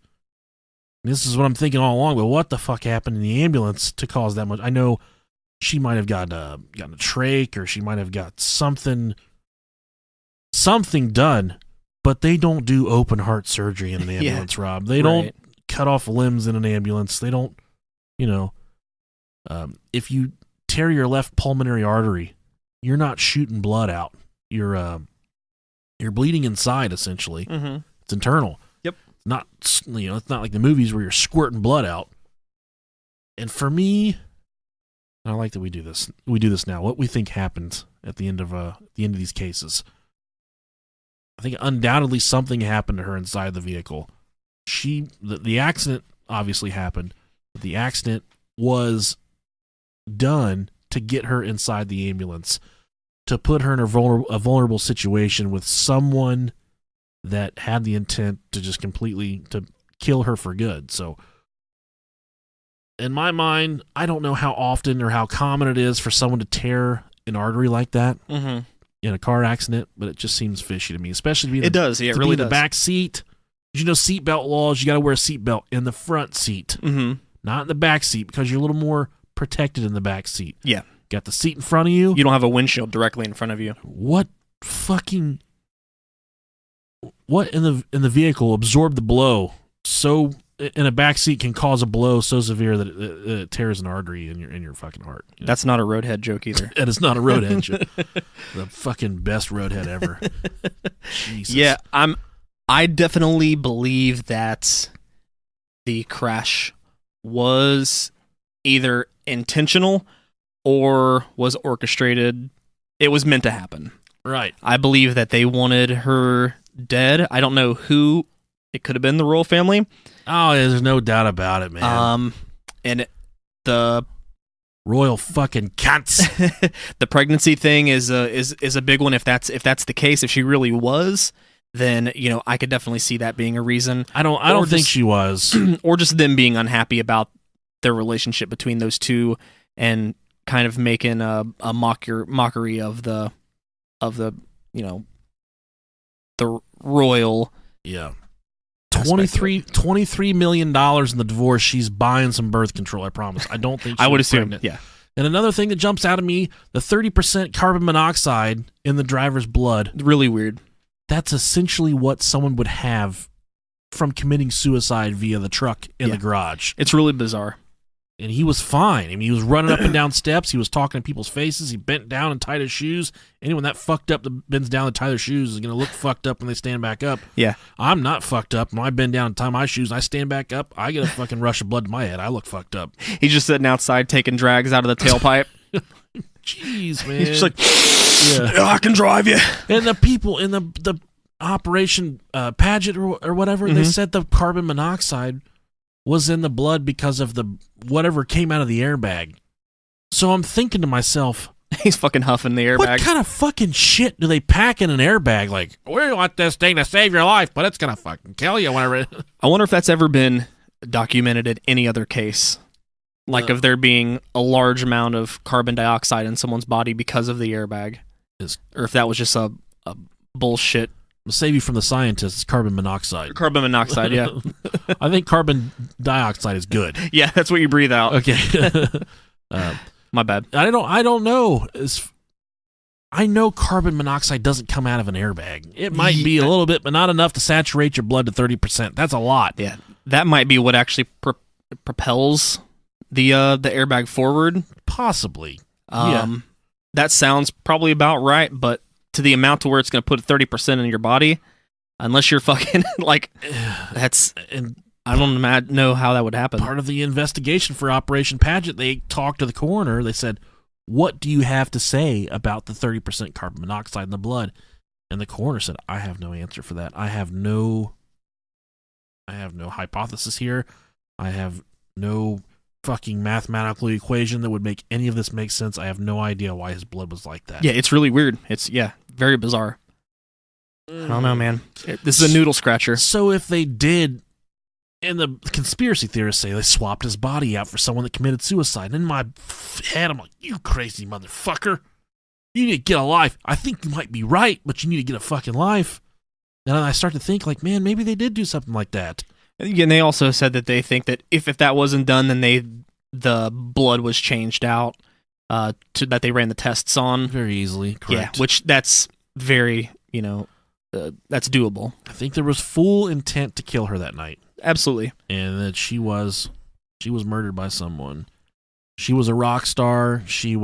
And this is what I'm thinking all along. But what the fuck happened in the ambulance to cause that much? I know she might have gotten a trach, or she might have got something done. But they don't do open heart surgery in an ambulance, yeah, Rob. They don't cut off limbs in an ambulance. They don't, if you tear your left pulmonary artery, you're not shooting blood out. You're bleeding inside, essentially. Mm-hmm. It's internal. Yep. Not, it's not like the movies where you're squirting blood out. And for me, I like that we do this. We do this now. What we think happens at the end of these cases. I think undoubtedly something happened to her inside the vehicle. The accident obviously happened, but the accident was done to get her inside the ambulance, to put her in a vulnerable situation with someone that had the intent to just completely to kill her for good. So in my mind, I don't know how often or how common it is for someone to tear an artery like that. Mm-hmm. In a car accident, but it just seems fishy to me, especially to be it does, yeah, it really does. The back seat. Seatbelt laws, you got to wear a seatbelt in the front seat, not in the back seat, because you're a little more protected in the back seat. Yeah, got the seat in front of you. You don't have a windshield directly in front of you. What in the vehicle absorbed the blow so in a back seat can cause a blow so severe that it tears an artery in your fucking heart? That's not a roadhead joke either. And it's not a roadhead joke. The fucking best roadhead ever. Jesus. Yeah, I definitely believe that the crash was either intentional or was orchestrated. It was meant to happen. Right. I believe that they wanted her dead. I don't know who. It could have been the royal family. Oh, there's no doubt about it, man. And the royal fucking cunts. The pregnancy thing is a big one. If that's the case, if she really was, then I could definitely see that being a reason. I don't think she was, or just them being unhappy about their relationship between those two and kind of making a mockery of the the royal. Yeah. $23 million in the divorce. She's buying some birth control, I promise. I don't think she I would was assume, pregnant. yeah. And another thing that jumps out at me, the 30% carbon monoxide in the driver's blood. Really weird. That's essentially what someone would have from committing suicide via the truck in the garage. It's really bizarre. And he was fine. I mean, he was running up and down steps. He was talking to people's faces. He bent down and tied his shoes. Anyone that fucked up that bends down and tie their shoes is going to look fucked up when they stand back up. Yeah. I'm not fucked up. When I bend down and tie my shoes and I stand back up, I get a fucking rush of blood to my head. I look fucked up. He's just sitting outside taking drags out of the tailpipe. Jeez, man. He's just like, I can drive you. And the people in the Operation Paget or whatever, they said the carbon monoxide was in the blood because of the whatever came out of the airbag. So I'm thinking to myself, he's fucking huffing the airbag. What kind of fucking shit do they pack in an airbag? Like, we want this thing to save your life, but it's gonna fucking kill you whenever. I wonder if that's ever been documented in any other case, like of there being a large amount of carbon dioxide in someone's body because of the airbag. or if that was just a bullshit. I'll save you from the scientists. Carbon monoxide. Carbon monoxide, yeah. I think carbon dioxide is good. Yeah, that's what you breathe out. Okay. My bad. I don't know. I know carbon monoxide doesn't come out of an airbag. It might be a little bit, but not enough to saturate your blood to 30%. That's a lot. Yeah, that might be what actually propels the airbag forward. Possibly. That sounds probably about right, but to the amount to where it's going to put 30% in your body, unless you're fucking like, that's, and I don't know how that would happen. Part of the investigation for Operation Paget, they talked to the coroner. They said, what do you have to say about the 30% carbon monoxide in the blood? And the coroner said, I have no answer for that. I have no hypothesis here. I have no fucking mathematical equation that would make any of this make sense. I have no idea why his blood was like that. Yeah, it's really weird. It's, very bizarre. I don't know, man. This is a noodle scratcher. So if they did, and the conspiracy theorists say they swapped his body out for someone that committed suicide, and in my head, I'm like, you crazy motherfucker. You need to get a life. I think you might be right, but you need to get a fucking life. And I start to think, like, man, maybe they did do something like that. And they also said that they think that if that wasn't done, then the blood was changed out that they ran the tests on. Very easily, correct. Yeah, which that's very, that's doable. I think there was full intent to kill her that night. Absolutely. And that she was murdered by someone. She was a rock star. She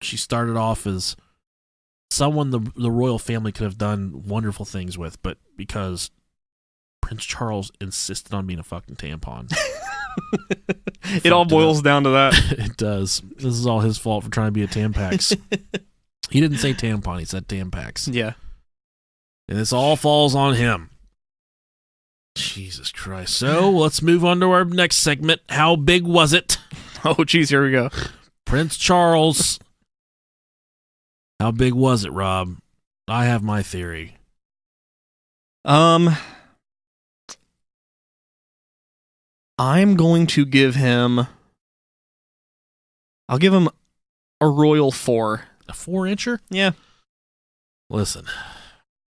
started off as someone the royal family could have done wonderful things with, but because Prince Charles insisted on being a fucking tampon. It all boils down to that. It does. This is all his fault for trying to be a Tampax. He didn't say tampon, he said Tampax. Yeah. And this all falls on him. Jesus Christ. So let's move on to our next segment. How big was it? Oh, geez, here we go. Prince Charles. How big was it, Rob? I have my theory. I'm going to give him... I'll give him a royal 4. A 4-incher? Yeah. Listen,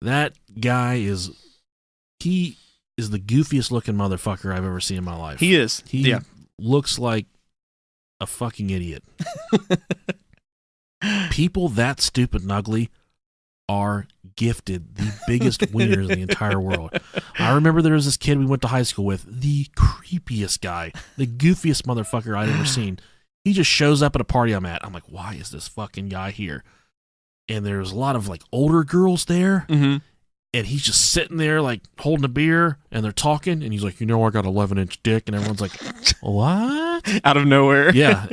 that guy is... He is the goofiest looking motherfucker I've ever seen in my life. He is. He looks like a fucking idiot. People that stupid and ugly are gifted the biggest wieners in the entire world. I remember there was this kid we went to high school with, the creepiest guy, the goofiest motherfucker I'd ever seen. He just shows up at a party I'm at. I'm like, why is this fucking guy here? And there's a lot of like older girls there. Mm-hmm. And he's just sitting there like holding a beer and they're talking. And he's like, I got 11-inch dick. And everyone's like, what? Out of nowhere. Yeah.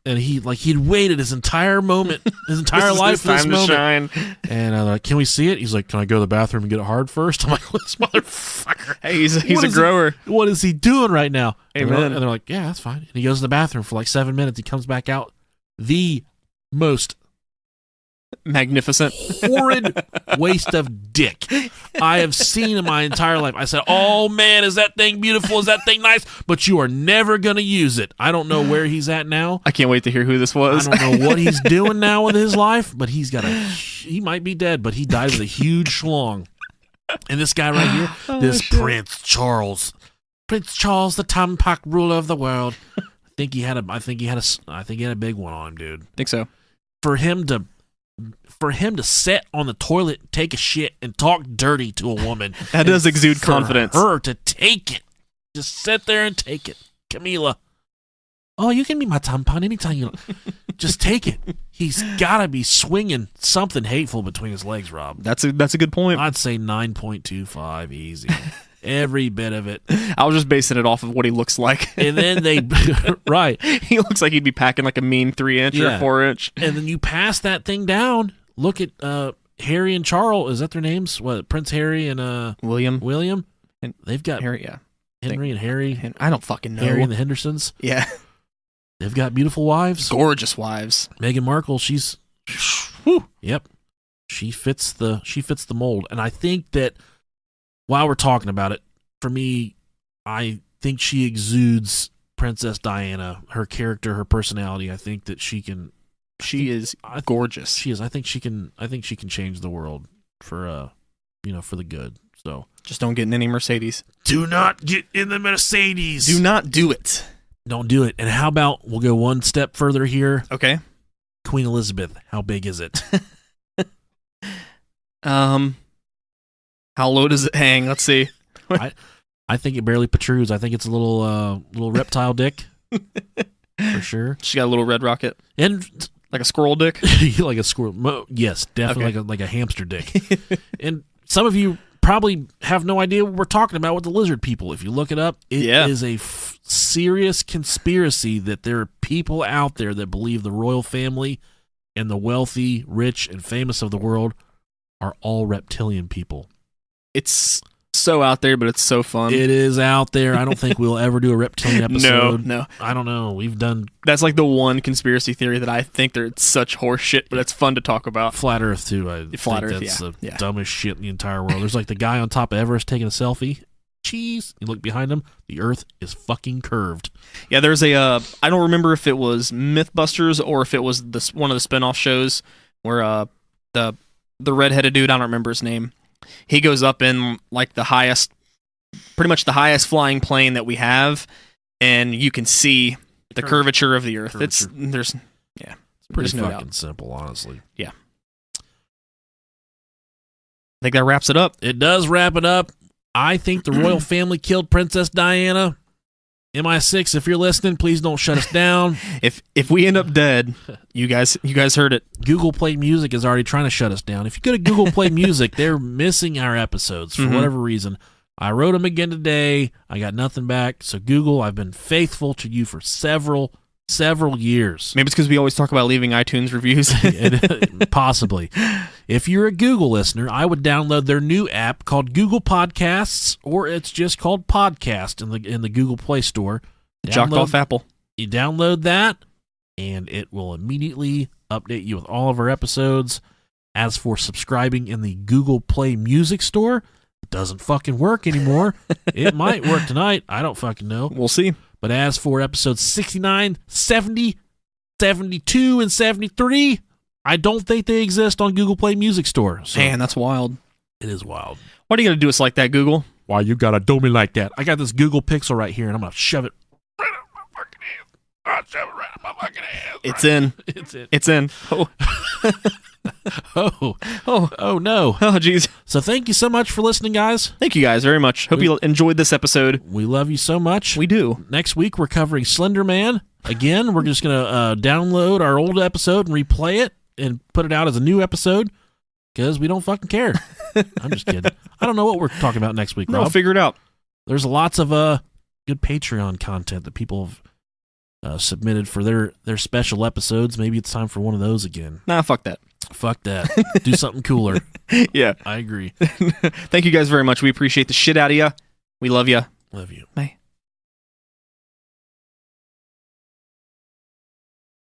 And he'd waited his entire moment, his entire life for this moment. Shine. And I'm like, can we see it? He's like, can I go to the bathroom and get it hard first? I'm like, this motherfucker. Hey, he's a grower. What is he doing right now? Amen. And they're like, yeah, that's fine. And he goes to the bathroom for like 7 minutes. He comes back out. The most magnificent, horrid waste of dick I have seen in my entire life. I said, oh man, is that thing beautiful? Is that thing nice? But you are never going to use it. I don't know where he's at now. I can't wait to hear who this was. I don't know what he's doing now with his life, but he might be dead, but he died with a huge schlong. And this guy right here, Prince Charles, the Tampax ruler of the world. I think he had a big one on him, dude. Think so. For him to sit on the toilet, take a shit, and talk dirty to a woman. That does exude confidence. For her to take it. Just sit there and take it. Camila. Oh, you can be my tampon anytime you just take it. He's got to be swinging something hateful between his legs, Rob. That's a good point. I'd say 9.25 easy. Every bit of it. I was just basing it off of what he looks like. And then right. He looks like he'd be packing like a mean 3-inch or 4-inch. And then you pass that thing down. Look at Harry and Charles. Is that their names? What, Prince Harry and William? And they've got Harry, yeah. Henry and Harry. I don't fucking know. Harry and the Hendersons. Yeah. They've got beautiful wives. Gorgeous wives. Meghan Markle, she's yep. She fits the mold. And I think that while we're talking about it, for me, I think she exudes Princess Diana, her character, her personality. I think that she can She is gorgeous. She is. I think she can change the world for for the good. So just don't get in any Mercedes. Do not get in the Mercedes. Do not do it. Don't do it. And how about we'll go one step further here? Okay. Queen Elizabeth, how big is it? How low does it hang? Let's see. I think it barely protrudes. I think it's a little reptile dick. For sure. She got a little red rocket. And like a squirrel dick? Like a squirrel. Yes, definitely like a hamster dick. And some of you probably have no idea what we're talking about with the lizard people. If you look it up, it is a serious conspiracy that there are people out there that believe the royal family and the wealthy, rich, and famous of the world are all reptilian people. It's so out there, but it's so fun. It is out there. I don't think we'll ever do a reptilian episode. No. I don't know. We've done... That's like the one conspiracy theory that I think they're such horse shit, but it's fun to talk about. Flat Earth, too. Flat Earth, that's the dumbest shit in the entire world. There's like the guy on top of Everest taking a selfie. Cheese. You look behind him, the Earth is fucking curved. Yeah, there's a... I don't remember if it was Mythbusters or if it was one of the spinoff shows where the redheaded dude, I don't remember his name, he goes up in like pretty much the highest flying plane that we have, and you can see the curvature of the Earth. It's pretty no fucking doubt. simple, honestly. Yeah. I think that wraps it up. It does wrap it up. I think the royal family killed Princess Diana. MI6, if you're listening, please don't shut us down. If we end up dead, you guys heard it. Google Play Music is already trying to shut us down. If you go to Google Play Music, they're missing our episodes for whatever reason. I wrote them again today. I got nothing back. So Google, I've been faithful to you for several years. Maybe it's because we always talk about leaving iTunes reviews. Possibly. If you're a Google listener, I would download their new app called Google Podcasts, or it's just called Podcast in the Google Play Store. Jocked off Apple. You download that, and it will immediately update you with all of our episodes. As for subscribing in the Google Play Music Store, it doesn't fucking work anymore. It might work tonight. I don't fucking know. We'll see. But as for episodes 69, 70, 72, and 73, I don't think they exist on Google Play Music Store. So man, that's wild. It is wild. Why do you got to do us like that, Google? Why you got to do me like that? I got this Google Pixel right here, and I'm going to shove it right up my fucking ass. I'll shove it right up my fucking ass. It's in. It's in. Oh. Oh no. Oh, jeez. So thank you so much for listening, guys. Thank you guys very much. Hope you enjoyed this episode. We love you so much. We do. Next week, we're covering Slender Man. Again, we're just going to download our old episode and replay it and put it out as a new episode because we don't fucking care. I'm just kidding. I don't know what we're talking about next week, Rob. We'll figure it out. There's lots of good Patreon content that people have submitted for their special episodes. Maybe it's time for one of those again. Nah, fuck that. Fuck that. Do something cooler. Yeah. I agree. Thank you guys very much. We appreciate the shit out of you. We love you. Love you. Bye.